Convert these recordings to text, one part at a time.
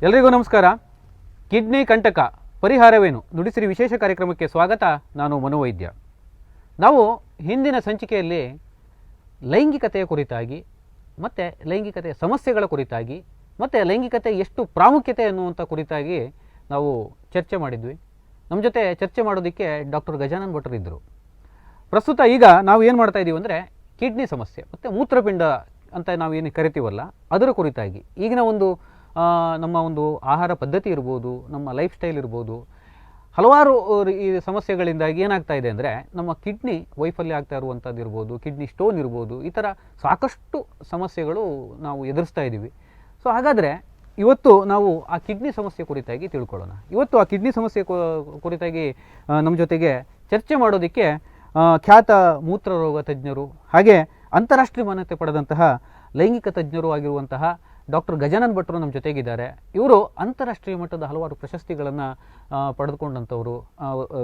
ಎಲ್ರಿಗೂ ನಮಸ್ಕಾರ. ಕಿಡ್ನಿ ಕಂಟಕ ಪರಿಹಾರವೇನು ನುಡಿಸಿರಿ ವಿಶೇಷ ಕಾರ್ಯಕ್ರಮಕ್ಕೆ ಸ್ವಾಗತ. ನಾನು ಮನೋವೈದ್ಯ. ನಾವು ಹಿಂದಿನ ಸಂಚಿಕೆಯಲ್ಲಿ ಲೈಂಗಿಕತೆಯ ಕುರಿತಾಗಿ ಮತ್ತು ಲೈಂಗಿಕತೆಯ ಸಮಸ್ಯೆಗಳ ಕುರಿತಾಗಿ ಮತ್ತು ಲೈಂಗಿಕತೆ ಎಷ್ಟು ಪ್ರಾಮುಖ್ಯತೆ ಅನ್ನುವಂಥ ಕುರಿತಾಗಿ ನಾವು ಚರ್ಚೆ ಮಾಡಿದ್ವಿ. ನಮ್ಮ ಜೊತೆ ಚರ್ಚೆ ಮಾಡೋದಕ್ಕೆ ಡಾಕ್ಟರ್ ಗಜಾನನ್ ಭಟ್ರು ಇದ್ದರು. ಪ್ರಸ್ತುತ ಈಗ ನಾವು ಏನು ಮಾಡ್ತಾ ಇದ್ದೀವಿ ಅಂದರೆ ಕಿಡ್ನಿ ಸಮಸ್ಯೆ ಮತ್ತು ಮೂತ್ರಪಿಂಡ ಅಂತ ನಾವು ಏನು ಕರಿತೀವಲ್ಲ ಅದರ ಕುರಿತಾಗಿ ಈಗಿನ ನಮ್ಮ ಒಂದು ಆಹಾರ ಪದ್ಧತಿ ಇರ್ಬೋದು, ನಮ್ಮ ಲೈಫ್ ಸ್ಟೈಲ್ ಇರ್ಬೋದು, ಹಲವಾರು ಈ ಸಮಸ್ಯೆಗಳಿಂದಾಗಿ ಏನಾಗ್ತಾ ಇದೆ ಅಂದರೆ ನಮ್ಮ ಕಿಡ್ನಿ ವೈಫಲ್ಯ ಆಗ್ತಾ ಇರುವಂಥದ್ದು ಇರ್ಬೋದು, ಕಿಡ್ನಿ ಸ್ಟೋನ್ ಇರ್ಬೋದು, ಈ ಥರ ಸಾಕಷ್ಟು ಸಮಸ್ಯೆಗಳು ನಾವು ಎದುರಿಸ್ತಾ ಇದ್ದೀವಿ. ಸೊ ಹಾಗಾದರೆ ಇವತ್ತು ನಾವು ಆ ಕಿಡ್ನಿ ಸಮಸ್ಯೆ ಕುರಿತಾಗಿ ತಿಳ್ಕೊಳ್ಳೋಣ. ಇವತ್ತು ಆ ಕಿಡ್ನಿ ಸಮಸ್ಯೆ ಕುರಿತಾಗಿ ನಮ್ಮ ಜೊತೆಗೆ ಚರ್ಚೆ ಮಾಡೋದಕ್ಕೆ ಖ್ಯಾತ ಮೂತ್ರರೋಗ ತಜ್ಞರು ಹಾಗೆ ಅಂತಾರಾಷ್ಟ್ರೀಯ ಮಾನ್ಯತೆ ಪಡೆದಂತಹ ಲೈಂಗಿಕ ತಜ್ಞರು ಆಗಿರುವಂತಹ ಡಾಕ್ಟರ್ ಗಜಾನನ್ ಭಟ್ರು ನಮ್ಮ ಜೊತೆಗಿದ್ದಾರೆ. ಇವರು ಅಂತಾರಾಷ್ಟ್ರೀಯ ಮಟ್ಟದ ಹಲವಾರು ಪ್ರಶಸ್ತಿಗಳನ್ನು ಪಡೆದುಕೊಂಡಂಥವರು.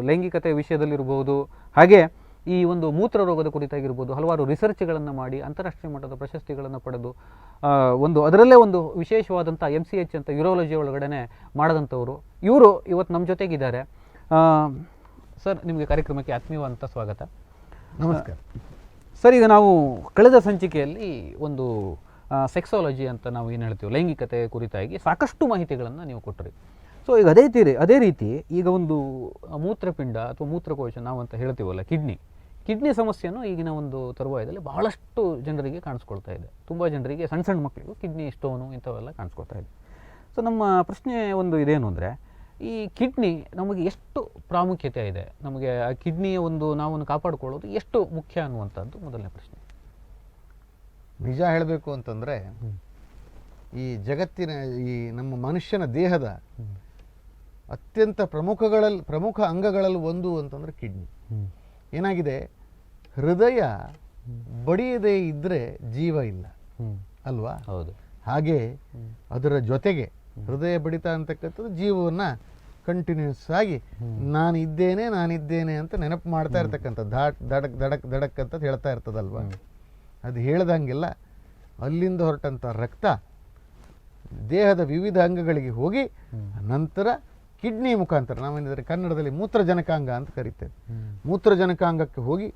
ಲೈಂಗಿಕತೆ ವಿಷಯದಲ್ಲಿರ್ಬೋದು, ಹಾಗೆ ಈ ಒಂದು ಮೂತ್ರರೋಗದ ಕುರಿತಾಗಿರ್ಬೋದು ಹಲವಾರು ರಿಸರ್ಚ್ಗಳನ್ನು ಮಾಡಿ ಅಂತಾರಾಷ್ಟ್ರೀಯ ಮಟ್ಟದ ಪ್ರಶಸ್ತಿಗಳನ್ನು ಪಡೆದು ಅದರಲ್ಲೇ ಒಂದು ವಿಶೇಷವಾದಂಥ MCH ಅಂತ ಯೂರಾಲಜಿ ಒಳಗಡೆ ಮಾಡಿದಂಥವರು ಇವರು ಇವತ್ತು ನಮ್ಮ ಜೊತೆಗಿದ್ದಾರೆ. ಸರ್, ನಿಮಗೆ ಕಾರ್ಯಕ್ರಮಕ್ಕೆ ಆತ್ಮೀಯವಾದಂಥ ಸ್ವಾಗತ. ನಮಸ್ಕಾರ ಸರ್. ಈಗ ನಾವು ಕಳೆದ ಸಂಚಿಕೆಯಲ್ಲಿ ಒಂದು ಸೆಕ್ಸಾಲಜಿ ಅಂತ ನಾವು ಏನು ಹೇಳ್ತೀವಿ ಲೈಂಗಿಕತೆ ಕುರಿತಾಗಿ ಸಾಕಷ್ಟು ಮಾಹಿತಿಗಳನ್ನು ನೀವು ಕೊಟ್ಟರಿ. ಸೊ ಈಗ ಅದೇ ರೀತಿ ಈಗ ಒಂದು ಮೂತ್ರಪಿಂಡ ಅಥವಾ ಮೂತ್ರಕೋಶ ನಾವು ಅಂತ ಹೇಳ್ತೀವಲ್ಲ ಕಿಡ್ನಿ ಸಮಸ್ಯೆಯನ್ನು ಈಗಿನ ಒಂದು ತರುವಾಯದಲ್ಲಿ ಬಹಳಷ್ಟು ಜನರಿಗೆ ಕಾಣಿಸ್ಕೊಳ್ತಾ ಇದೆ. ತುಂಬ ಜನರಿಗೆ ಸಣ್ಣ ಮಕ್ಕಳಿಗೂ ಕಿಡ್ನಿ ಸ್ಟೋನು ಇಂಥವೆಲ್ಲ ಕಾಣಿಸ್ಕೊಳ್ತಾ ಇದೆ. ಸೊ ನಮ್ಮ ಪ್ರಶ್ನೆ ಇದೇನು ಅಂದರೆ ಈ ಕಿಡ್ನಿ ನಮಗೆ ಎಷ್ಟು ಪ್ರಾಮುಖ್ಯತೆ ಇದೆ, ನಮಗೆ ಆ ಕಿಡ್ನಿಯ ನಾವನ್ನು ಕಾಪಾಡಿಕೊಳ್ಳೋದು ಎಷ್ಟು ಮುಖ್ಯ ಅನ್ನುವಂಥದ್ದು ಮೊದಲನೇ ಪ್ರಶ್ನೆ. ನಿಜ ಹೇಳಬೇಕು ಅಂತಂದರೆ ಈ ಜಗತ್ತಿನ ಈ ನಮ್ಮ ಮನುಷ್ಯನ ದೇಹದ ಅತ್ಯಂತ ಪ್ರಮುಖ ಅಂಗಗಳಲ್ಲಿ ಒಂದು ಅಂತಂದರೆ ಕಿಡ್ನಿ. ಏನಾಗಿದೆ, ಹೃದಯ ಬಡಿಯದೇ ಇದ್ದರೆ ಜೀವ ಇಲ್ಲ ಅಲ್ವಾ? ಹೌದು. ಹಾಗೆ ಅದರ ಜೊತೆಗೆ ಹೃದಯ ಬಡಿತ ಅಂತಕ್ಕಂಥದ್ದು ಜೀವವನ್ನು ಕಂಟಿನ್ಯೂಸ್ ಆಗಿ ನಾನಿದ್ದೇನೆ ಅಂತ ನೆನಪು ಮಾಡ್ತಾ ಇರ್ತಕ್ಕಂಥದ್ದು. ದಡಕ್ ದಡಕ್ ದಡಕ್ ಅಂತ ಹೇಳ್ತಾ ಇರ್ತದಲ್ವ. ಅದು ಹೇಳ್ದಂಗೆಲ್ಲ ಅಲ್ಲಿಂದ ಹೊರಟಂಥ ರಕ್ತ ದೇಹದ ವಿವಿಧ ಅಂಗಗಳಿಗೆ ಹೋಗಿ ನಂತರ ಕಿಡ್ನಿ ಮುಖಾಂತರ ನಾವೇನಿದ್ರೆ ಕನ್ನಡದಲ್ಲಿ ಮೂತ್ರಜನಕಾಂಗ ಅಂತ ಕರಿತೇವೆ. ಮೂತ್ರಜನಕಾಂಗಕ್ಕೆ ಹೋಗಿ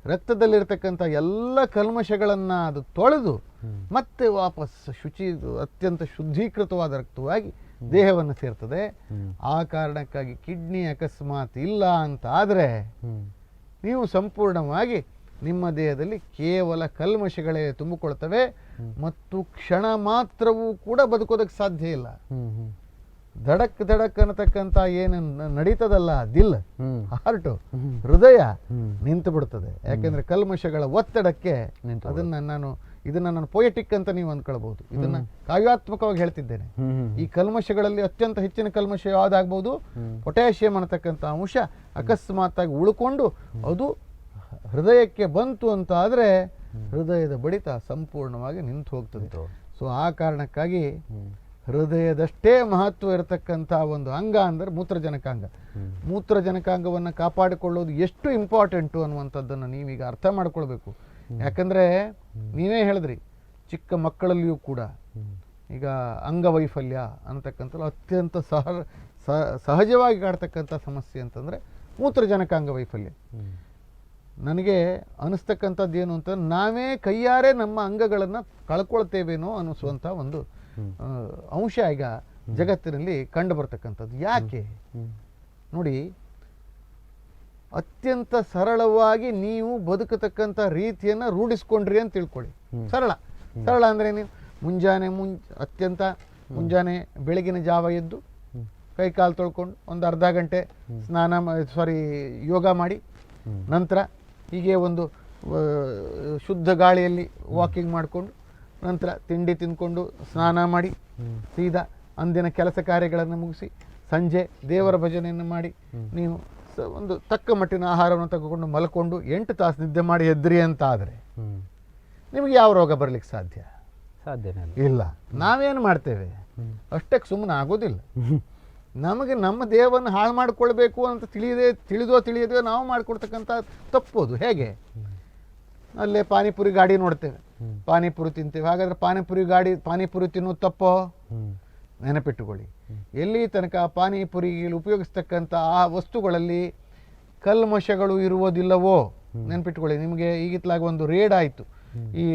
ರಕ್ತದಲ್ಲಿರ್ತಕ್ಕಂಥ ಎಲ್ಲ ಕಲ್ಮಶಗಳನ್ನು ಅದು ತೊಳೆದು ಮತ್ತೆ ವಾಪಸ್ ಅತ್ಯಂತ ಶುದ್ಧೀಕೃತವಾದ ರಕ್ತವಾಗಿ ದೇಹವನ್ನು ಸೇರ್ತದೆ. ಆ ಕಾರಣಕ್ಕಾಗಿ ಕಿಡ್ನಿ ಅಕಸ್ಮಾತ್ ಇಲ್ಲ ಅಂತ ಆದರೆ ನೀವು ಸಂಪೂರ್ಣವಾಗಿ ನಿಮ್ಮ ದೇಹದಲ್ಲಿ ಕೇವಲ ಕಲ್ಮಶಗಳೇ ತುಂಬಿಕೊಳ್ತವೆ ಮತ್ತು ಕ್ಷಣ ಮಾತ್ರವೂ ಕೂಡ ಬದುಕೋದಕ್ಕೆ ಸಾಧ್ಯ ಇಲ್ಲ. ದಡಕ್ ದಡಕ್ ಅನ್ನತಕ್ಕಂಥ ಏನು ನಡೀತದಲ್ಲ ದಿಲ್, ಹಾರ್ಟು, ಹೃದಯ ನಿಂತು ಬಿಡ್ತದೆ. ಯಾಕೆಂದ್ರೆ ಕಲ್ಮಶಗಳ ಒತ್ತಡಕ್ಕೆ ಇದನ್ನ ನಾನು ಪೊಯೆಟಿಕ್ ಅಂತ ನೀವು ಅಂದ್ಕೊಳ್ಬಹುದು, ಇದನ್ನ ಕಾವ್ಯಾತ್ಮಕವಾಗಿ ಹೇಳ್ತಿದ್ದೇನೆ. ಈ ಕಲ್ಮಶಗಳಲ್ಲಿ ಅತ್ಯಂತ ಹೆಚ್ಚಿನ ಕಲ್ಮಶ ಯಾವ್ದಾಗ್ಬಹುದು, ಪೊಟ್ಯಾಷಿಯಂ ಅನ್ನತಕ್ಕಂಥ ಅಂಶ ಅಕಸ್ಮಾತ್ ಆಗಿ ಉಳ್ಕೊಂಡು ಅದು ಹೃದಯಕ್ಕೆ ಬಂತು ಅಂತ ಆದರೆ ಹೃದಯದ ಬಡಿತ ಸಂಪೂರ್ಣವಾಗಿ ನಿಂತು ಹೋಗ್ತದೆ. ಸೊ ಆ ಕಾರಣಕ್ಕಾಗಿ ಹೃದಯದಷ್ಟೇ ಮಹತ್ವ ಇರತಕ್ಕಂಥ ಒಂದು ಅಂಗ ಅಂದರೆ ಮೂತ್ರಜನಕಾಂಗ. ಮೂತ್ರಜನಕಾಂಗವನ್ನು ಕಾಪಾಡಿಕೊಳ್ಳೋದು ಎಷ್ಟು ಇಂಪಾರ್ಟೆಂಟು ಅನ್ನುವಂಥದ್ದನ್ನು ನೀವೀಗ ಅರ್ಥ ಮಾಡ್ಕೊಳ್ಬೇಕು. ಯಾಕಂದರೆ ನೀವೇ ಹೇಳಿದ್ರಿ, ಚಿಕ್ಕ ಮಕ್ಕಳಲ್ಲಿಯೂ ಕೂಡ ಈಗ ಅಂಗವೈಫಲ್ಯ ಅನ್ನತಕ್ಕಂಥದ್ದು ಅತ್ಯಂತ ಸಹಜವಾಗಿ ಕಾಡ್ತಕ್ಕಂಥ ಸಮಸ್ಯೆ ಅಂತಂದರೆ ಮೂತ್ರಜನಕಾಂಗ ವೈಫಲ್ಯ. ನನಗೆ ಅನಿಸ್ತಕ್ಕಂಥದ್ದು ಏನು ಅಂತ, ನಾವೇ ಕೈಯಾರೆ ನಮ್ಮ ಅಂಗಗಳನ್ನು ಕಳ್ಕೊಳ್ತೇವೇನೋ ಅನ್ನಿಸುವಂಥ ಒಂದು ಅಂಶ ಈಗ ಜಗತ್ತಿನಲ್ಲಿ ಕಂಡು ಬರ್ತಕ್ಕಂಥದ್ದು. ಯಾಕೆ ನೋಡಿ, ಅತ್ಯಂತ ಸರಳವಾಗಿ ನೀವು ಬದುಕತಕ್ಕಂಥ ರೀತಿಯನ್ನು ರೂಢಿಸ್ಕೊಂಡ್ರಿ ಅಂತ ತಿಳ್ಕೊಳ್ಳಿ. ಸರಳ ಅಂದರೆ ನೀವು ಅತ್ಯಂತ ಮುಂಜಾನೆ ಬೆಳಗಿನ ಜಾವ ಎದ್ದು ಕೈ ಕಾಲು ತೊಳ್ಕೊಂಡು ಒಂದು ಅರ್ಧ ಗಂಟೆ ಯೋಗ ಮಾಡಿ ನಂತರ ಹೀಗೆ ಒಂದು ಶುದ್ಧ ಗಾಳಿಯಲ್ಲಿ ವಾಕಿಂಗ್ ಮಾಡಿಕೊಂಡು ನಂತರ ತಿಂಡಿ ತಿಂದ್ಕೊಂಡು ಸ್ನಾನ ಮಾಡಿ ಸೀದಾ ಅಂದಿನ ಕೆಲಸ ಕಾರ್ಯಗಳನ್ನು ಮುಗಿಸಿ ಸಂಜೆ ದೇವರ ಭಜನೆಯನ್ನು ಮಾಡಿ ನೀವು ಒಂದು ತಕ್ಕ ಮಟ್ಟಿನ ಆಹಾರವನ್ನು ತೆಗೆದುಕೊಂಡು ಮಲ್ಕೊಂಡು 8 ತಾಸು ನಿದ್ದೆ ಮಾಡಿ ಎದ್ರಿ ಅಂತ ಆದರೆ ನಿಮಗೆ ಯಾವ ರೋಗ ಬರ್ಲಿಕ್ಕೆ ಸಾಧ್ಯನೇ ಇಲ್ಲ. ನಾವೇನು ಮಾಡ್ತೇವೆ, ಅಷ್ಟಕ್ಕೆ ಸುಮ್ಮನೆ ಆಗೋದಿಲ್ಲ. ನಮಗೆ ನಮ್ಮ ದೇಹವನ್ನು ಹಾಳು ಮಾಡಿಕೊಳ್ಬೇಕು ಅಂತ ತಿಳಿಯದೋ ನಾವು ಮಾಡಿಕೊಡ್ತಕ್ಕಂಥ ತಪ್ಪೋದು. ಹೇಗೆ, ಅಲ್ಲೇ ಪಾನಿಪುರಿ ಗಾಡಿ ನೋಡ್ತೇವೆ, ಪಾನಿಪುರಿ ತಿಂತೇವೆ. ಹಾಗಾದ್ರೆ ಪಾನಿಪುರಿ ತಿನ್ನೋದು ತಪ್ಪೋ? ನೆನಪಿಟ್ಟುಕೊಳ್ಳಿ. ಎಲ್ಲಿ ತನಕ ಪಾನಿಪುರಿಗೆ ಉಪಯೋಗಿಸ್ತಕ್ಕಂಥ ಆ ವಸ್ತುಗಳಲ್ಲಿ ಕಲ್ಮಶಗಳು ಇರುವುದಿಲ್ಲವೋ, ನೆನಪಿಟ್ಟುಕೊಳ್ಳಿ. ನಿಮಗೆ ಈಗಿತ್ಲಾಗ ಒಂದು ರೇಡ್ ಆಯಿತು, ಈ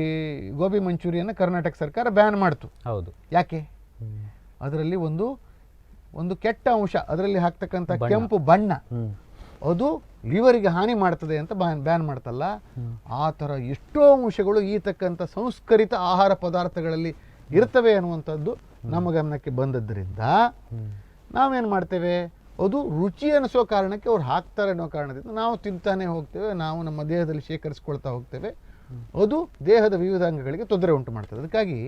ಗೋಬಿ ಮಂಚೂರಿಯನ್ನು ಕರ್ನಾಟಕ ಸರ್ಕಾರ ಬ್ಯಾನ್ ಮಾಡ್ತು. ಹೌದು. ಯಾಕೆ? ಅದರಲ್ಲಿ ಒಂದು ಕೆಟ್ಟ ಅಂಶ, ಅದರಲ್ಲಿ ಹಾಕ್ತಕ್ಕಂಥ ಕೆಂಪು ಬಣ್ಣ, ಅದು ಲಿವರಿಗೆ ಹಾನಿ ಮಾಡ್ತದೆ ಅಂತ ಬ್ಯಾನ್ ಮಾಡ್ತಲ್ಲ, ಆ ಥರ ಎಷ್ಟೋ ಅಂಶಗಳು ಈತಕ್ಕಂಥ ಸಂಸ್ಕರಿತ ಆಹಾರ ಪದಾರ್ಥಗಳಲ್ಲಿ ಇರ್ತವೆ ಅನ್ನುವಂಥದ್ದು ನಮ್ಮ ಗಮನಕ್ಕೆ ಬಂದದ್ದರಿಂದ ನಾವೇನು ಮಾಡ್ತೇವೆ, ಅದು ರುಚಿ ಅನಿಸೋ ಕಾರಣಕ್ಕೆ ಅವ್ರು ಹಾಕ್ತಾರೆ ಅನ್ನೋ ಕಾರಣದಿಂದ ನಾವು ತಿಂತಾನೆ ಹೋಗ್ತೇವೆ, ನಾವು ನಮ್ಮ ದೇಹದಲ್ಲಿ ಶೇಖರಿಸ್ಕೊಳ್ತಾ ಹೋಗ್ತೇವೆ. ಅದು ದೇಹದ ವಿವಿಧ ಅಂಗಗಳಿಗೆ ತೊಂದರೆ ಉಂಟು ಮಾಡ್ತದೆ. ಅದಕ್ಕಾಗಿ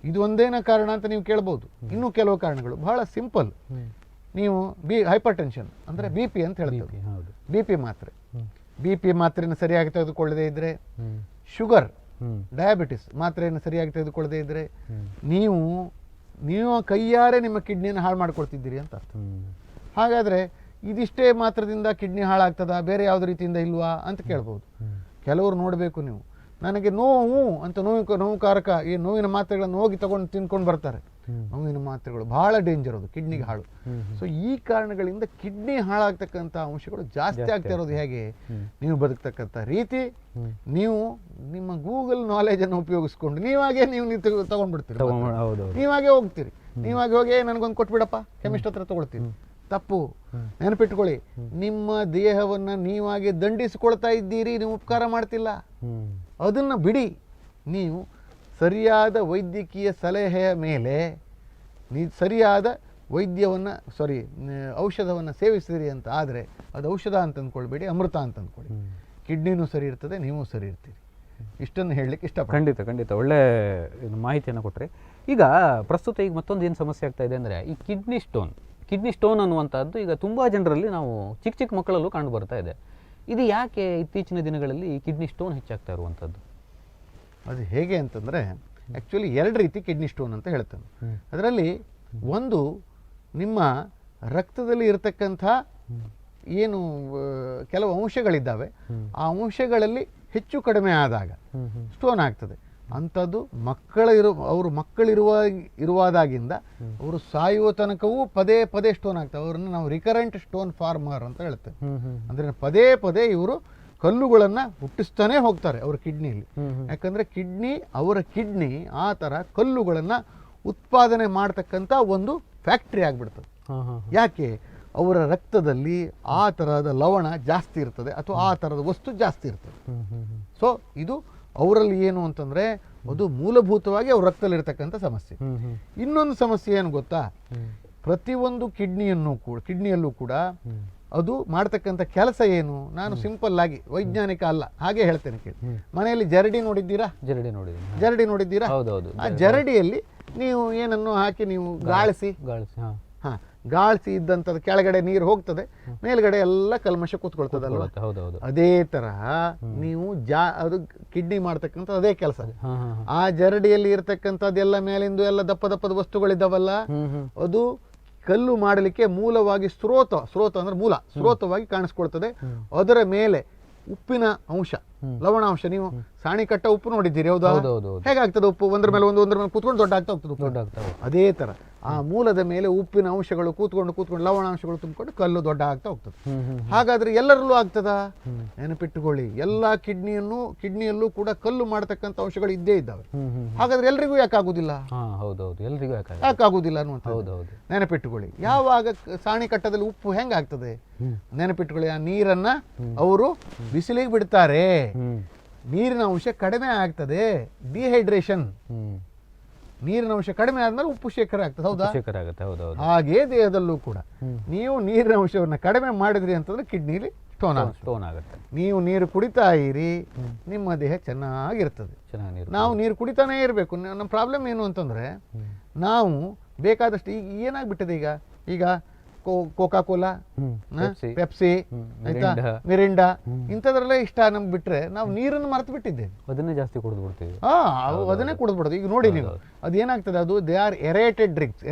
ಇದು ಒಂದೇನ ಕಾರಣ ಅಂತ ನೀವು ಕೇಳ್ಬೋದು. ಇನ್ನೂ ಕೆಲವು ಕಾರಣಗಳು ಬಹಳ ಸಿಂಪಲ್. ನೀವು ಹೈಪರ್ ಟೆನ್ಷನ್ ಅಂದರೆ ಬಿ ಪಿ ಅಂತ ಹೇಳ್ತೇವೆ, ಬಿ ಪಿ ಮಾತ್ರೆಯನ್ನು ಸರಿಯಾಗಿ ತೆಗೆದುಕೊಳ್ಳದೆ ಇದ್ದರೆ, ಶುಗರ್ ಡಯಾಬಿಟಿಸ್ ಮಾತ್ರೆಯನ್ನು ಸರಿಯಾಗಿ ತೆಗೆದುಕೊಳ್ಳದೆ ಇದ್ದರೆ ನೀವು ಕೈಯಾರೆ ನಿಮ್ಮ ಕಿಡ್ನಿಯನ್ನು ಹಾಳು ಮಾಡ್ಕೊಳ್ತಿದ್ದೀರಿ ಅಂತ ಅರ್ಥ. ಹಾಗಾದರೆ ಇದಿಷ್ಟೇ ಮಾತ್ರದಿಂದ ಕಿಡ್ನಿ ಹಾಳಾಗ್ತದಾ, ಬೇರೆ ಯಾವುದೇ ರೀತಿಯಿಂದ ಇಲ್ವಾ ಅಂತ ಕೇಳ್ಬೋದು. ಕೆಲವರು ನೋಡಬೇಕು, ನೀವು ನನಗೆ ನೋವು ಅಂತ ನೋವುಕಾರಕ ಈ ನೋವಿನ ಮಾತ್ರೆಗಳನ್ನು ಹೋಗಿ ತಗೊಂಡು ತಿನ್ಕೊಂಡು ಬರ್ತಾರೆ. ನೋವಿನ ಮಾತ್ರೆಗಳು ಬಹಳ ಡೇಂಜರ್, ಅದು ಕಿಡ್ನಿಗೆ ಹಾಳು. ಸೊ ಈ ಕಾರಣಗಳಿಂದ ಕಿಡ್ನಿ ಹಾಳಾಗ್ತಕ್ಕಂಥ ಅಂಶಗಳು ಜಾಸ್ತಿ ಆಗ್ತಾ ಇರೋದು ಹೇಗೆ? ನೀವು ಬದುಕ್ತಕ್ಕಂಥ ರೀತಿ, ನೀವು ನಿಮ್ಮ ಗೂಗಲ್ ನಾಲೆಜನ್ನು ಉಪಯೋಗಿಸ್ಕೊಂಡು ನೀವಾಗೆ ನೀವು ತಗೊಂಡ್ಬಿಡ್ತೀರಿ, ನೀವಾಗೆ ಹೋಗ್ತೀರಿ, ನೀವಾಗೆ ಹೋಗಿ ನನಗೊಂದು ಕೊಟ್ಬಿಡಪ್ಪ ಕೆಮಿಸ್ಟ್ ಹತ್ರ ತಗೊಳ್ತೀರಿ. ತಪ್ಪು. ನೆನಪಿಟ್ಕೊಳ್ಳಿ, ನಿಮ್ಮ ದೇಹವನ್ನು ನೀವಾಗೆ ದಂಡಿಸಿಕೊಳ್ತಾ ಇದ್ದೀರಿ, ನೀವು ಉಪಕಾರ ಮಾಡ್ತಿಲ್ಲ. ಅದನ್ನು ಬಿಡಿ. ನೀವು ಸರಿಯಾದ ವೈದ್ಯಕೀಯ ಸಲಹೆಯ ಮೇಲೆ ಸರಿಯಾದ ಔಷಧವನ್ನು ಸೇವಿಸಿರಿ ಅಂತ ಆದರೆ ಅದು ಔಷಧ ಅಂತ ಅಂದ್ಕೊಳ್ಬೇಡಿ, ಅಮೃತ ಅಂತ ಅಂದ್ಕೊಳ್ಳಿ. ಕಿಡ್ನಿನೂ ಸರಿ ಇರ್ತದೆ, ನೀವು ಸರಿ ಇರ್ತೀರಿ. ಇಷ್ಟನ್ನು ಹೇಳಲಿಕ್ಕೆ ಇಷ್ಟಪಡ್ತೀನಿ. ಖಂಡಿತ ಒಳ್ಳೆ ಮಾಹಿತಿಯನ್ನು ಕೊಟ್ಟರೆ. ಈಗ ಪ್ರಸ್ತುತ ಈಗ ಮತ್ತೊಂದು ಏನು ಸಮಸ್ಯೆ ಆಗ್ತಾ ಇದೆ ಅಂದರೆ ಈ ಕಿಡ್ನಿ ಸ್ಟೋನ್ ಅನ್ನುವಂಥದ್ದು ಈಗ ತುಂಬ ಜನರಲ್ಲಿ ನಾವು ಚಿಕ್ಕ ಮಕ್ಕಳಲ್ಲೂ ಕಂಡು ಬರ್ತಾ ಇದೆ. ಇದು ಯಾಕೆ ಇತ್ತೀಚಿನ ದಿನಗಳಲ್ಲಿ ಈ ಕಿಡ್ನಿ ಸ್ಟೋನ್ ಹೆಚ್ಚಾಗ್ತಾ ಇರುವಂಥದ್ದು? ಅದು ಹೇಗೆ ಅಂತಂದರೆ, ಆ್ಯಕ್ಚುಲಿ 2 ರೀತಿ ಕಿಡ್ನಿ ಸ್ಟೋನ್ ಅಂತ ಹೇಳ್ತಾನೆ. ಅದರಲ್ಲಿ ಒಂದು, ನಿಮ್ಮ ರಕ್ತದಲ್ಲಿ ಇರತಕ್ಕಂಥ ಏನು ಕೆಲವು ಅಂಶಗಳಿದ್ದಾವೆ, ಆ ಅಂಶಗಳಲ್ಲಿ ಹೆಚ್ಚು ಕಡಿಮೆ ಆದಾಗ ಸ್ಟೋನ್ ಆಗ್ತದೆ. ಅಂಥದ್ದು ಮಕ್ಕಳಿರುವಾದಾಗಿಂದ ಅವರು ಸಾಯುವ ತನಕವೂ ಪದೇ ಸ್ಟೋನ್ ಆಗ್ತವೆ. ಅವರನ್ನು ನಾವು ರಿಕರೆಂಟ್ ಸ್ಟೋನ್ ಫಾರ್ಮರ್ ಅಂತ ಹೇಳ್ತೇವೆ. ಅಂದರೆ ಪದೇ ಇವರು ಕಲ್ಲುಗಳನ್ನು ಹುಟ್ಟಿಸ್ತಾನೆ ಹೋಗ್ತಾರೆ ಅವರ ಕಿಡ್ನಿಯಲ್ಲಿ. ಯಾಕಂದರೆ ಅವರ ಕಿಡ್ನಿ ಆ ಥರ ಕಲ್ಲುಗಳನ್ನು ಉತ್ಪಾದನೆ ಮಾಡ್ತಕ್ಕಂಥ ಒಂದು ಫ್ಯಾಕ್ಟ್ರಿ ಆಗಿಬಿಡ್ತದೆ. ಯಾಕೆ? ಅವರ ರಕ್ತದಲ್ಲಿ ಆ ಥರದ ಲವಣ ಜಾಸ್ತಿ ಇರ್ತದೆ ಅಥವಾ ಆ ಥರದ ವಸ್ತು ಜಾಸ್ತಿ ಇರ್ತದೆ. ಸೊ ಇದು ಅವರಲ್ಲಿ ಏನು ಅಂತಂದರೆ ಅದು ಮೂಲಭೂತವಾಗಿ ಅವ್ರ ರಕ್ತದಲ್ಲಿರ್ತಕ್ಕಂಥ ಸಮಸ್ಯೆ. ಇನ್ನೊಂದು ಸಮಸ್ಯೆ ಏನು ಗೊತ್ತಾ? ಪ್ರತಿಯೊಂದು ಕಿಡ್ನಿಯಲ್ಲೂ ಕೂಡ ಅದು ಮಾಡ್ತಕ್ಕಂಥ ಕೆಲಸ ಏನು? ನಾನು ಸಿಂಪಲ್ ಆಗಿ ವೈಜ್ಞಾನಿಕ ಅಲ್ಲ, ಹಾಗೆ ಹೇಳ್ತೇನೆ ಕೇಳಿ. ಮನೆಯಲ್ಲಿ ಜರಡಿ ನೋಡಿದ್ದೀರಾ? ಜರಡಿ ನೋಡಿದ್ದೀರಾ? ಆ ಜರಡಿಯಲ್ಲಿ ನೀವು ಏನನ್ನು ಹಾಕಿ ನೀವು ಗಾಳಿಸಿ ಇದ್ದಂಥದ್ದು ಕೆಳಗಡೆ ನೀರು ಹೋಗ್ತದೆ, ಮೇಲ್ಗಡೆ ಎಲ್ಲ ಕಲ್ಮಶ ಕೂತ್ಕೊಳ್ತದಲ್ವ? ಅದೇ ತರಹ ನೀವು ಅದು ಕಿಡ್ನಿ ಮಾಡ್ತಕ್ಕಂಥ ಅದೇ ಕೆಲಸ. ಆ ಜರಡಿಯಲ್ಲಿ ಇರ್ತಕ್ಕಂಥದ್ದೆಲ್ಲ ಮೇಲಿಂದು ಎಲ್ಲ ದಪ್ಪದ ವಸ್ತುಗಳಿದ್ದಾವಲ್ಲ, ಅದು ಕಲ್ಲು ಮಾಡಲಿಕ್ಕೆ ಮೂಲವಾಗಿ ಸ್ರೋತ ಅಂದ್ರೆ ಸ್ರೋತವಾಗಿ ಕಾಣಿಸ್ಕೊಳ್ತದೆ. ಅದರ ಮೇಲೆ ಉಪ್ಪಿನ ಅಂಶ, ಲವಣಾಂಶ. ನೀವು ಸಾಣಿಕಟ್ಟ ಉಪ್ಪು ನೋಡಿದ್ದೀರಿ, ಹೌದಾ? ಹೇಗಾಗ್ತದೆ ಉಪ್ಪು? ಒಂದ್ರ ಮೇಲೆ ಕೂತ್ಕೊಂಡು ದೊಡ್ಡ ಆಗ್ತಾ ಹೋಗ್ತದೆ. ಅದೇ ತರ ಆ ಮೂಲದ ಮೇಲೆ ಉಪ್ಪಿನ ಅಂಶಗಳು ಕೂತ್ಕೊಂಡು ಲವಣಾಂಶಗಳು ತುಂಬಿಕೊಂಡು ಕಲ್ಲು ದೊಡ್ಡ ಆಗ್ತಾ ಹೋಗ್ತದೆ. ಹಾಗಾದ್ರೆ ಎಲ್ಲರಲ್ಲೂ ಆಗ್ತದ? ನೆನಪಿಟ್ಟುಕೊಳ್ಳಿ, ಎಲ್ಲಾ ಕಿಡ್ನಿಯಲ್ಲೂ ಕೂಡ ಕಲ್ಲು ಮಾಡತಕ್ಕಂಥ ಅಂಶಗಳು ಇದ್ದೇ ಇದ್ದಾವೆ. ಹಾಗಾದ್ರೆ ಎಲ್ರಿಗೂ ಯಾಕಾಗುದಿಲ್ಲ? ಯಾಕಾಗುದಿಲ್ಲ ಅನ್ನುವಂಥದ್ದು ನೆನಪಿಟ್ಟುಕೊಳ್ಳಿ. ಯಾವಾಗ ಸಾಣಿಕಟ್ಟದಲ್ಲಿ ಉಪ್ಪು ಹೆಂಗಾಗ್ತದೆ? ನೆನಪಿಟ್ಟುಕೊಳ್ಳಿ, ಆ ನೀರನ್ನ ಅವರು ಬಿಸಿಲಿಗೆ ಬಿಡ್ತಾರೆ, ನೀರಿನ ಅಂಶ ಕಡಿಮೆ ಆಗ್ತದೆ, ಡಿಹೈಡ್ರೇಷನ್. ನೀರಿನ ಅಂಶ ಕಡಿಮೆ ಆದ್ಮೇಲೆ ಉಪ್ಪು ಶೇಖರ ಆಗ್ತದೆ, ಹೌದಾ? ಹಾಗೆ ದೇಹದಲ್ಲೂ ಕೂಡ ನೀವು ನೀರಿನ ಅಂಶವನ್ನು ಕಡಿಮೆ ಮಾಡಿದ್ರಿ ಅಂತಂದ್ರೆ ಕಿಡ್ನಿಲಿ ಸ್ಟೋನ್ ಆಗುತ್ತೆ. ನೀವು ನೀರು ಕುಡಿತಾ ಇರಿ, ನಿಮ್ಮ ದೇಹ ಚೆನ್ನಾಗಿರ್ತದೆ. ನಾವು ನೀರು ಕುಡಿತಾನೇ ಇರಬೇಕು. ನಮ್ಮ ಪ್ರಾಬ್ಲಮ್ ಏನು ಅಂತಂದ್ರೆ, ನಾವು ಬೇಕಾದಷ್ಟು ಈಗ ಏನಾಗ್ಬಿಟ್ಟಿದೆ, ಈಗ ಕೋಕಾ ಕೋಲಾ, ಪೆಪ್ಸಿ, ಮಿರಿಂಡಾ ಇಂಥದ್ರಲ್ಲೇ ಇಷ್ಟ ನಮ್ಗೆ ಬಿಟ್ರೆ ನಾವು ನೀರನ್ನು ಮರೆತು ಬಿಟ್ಟಿದ್ದೇವೆ. ಅದನ್ನೇ ಜಾಸ್ತಿ ಕುಡಿದ್ಬಿಡ್ತೀವಿ. ಅದನ್ನೇ ಕುಡಿದ್ಬಿಡೋದು. ಈಗ ನೋಡಿ ನೀವು, ಅದು ಏನಾಗ್ತದೆ, ಅದು ದೇ ಆರ್ ಎರೇಟೆಡ್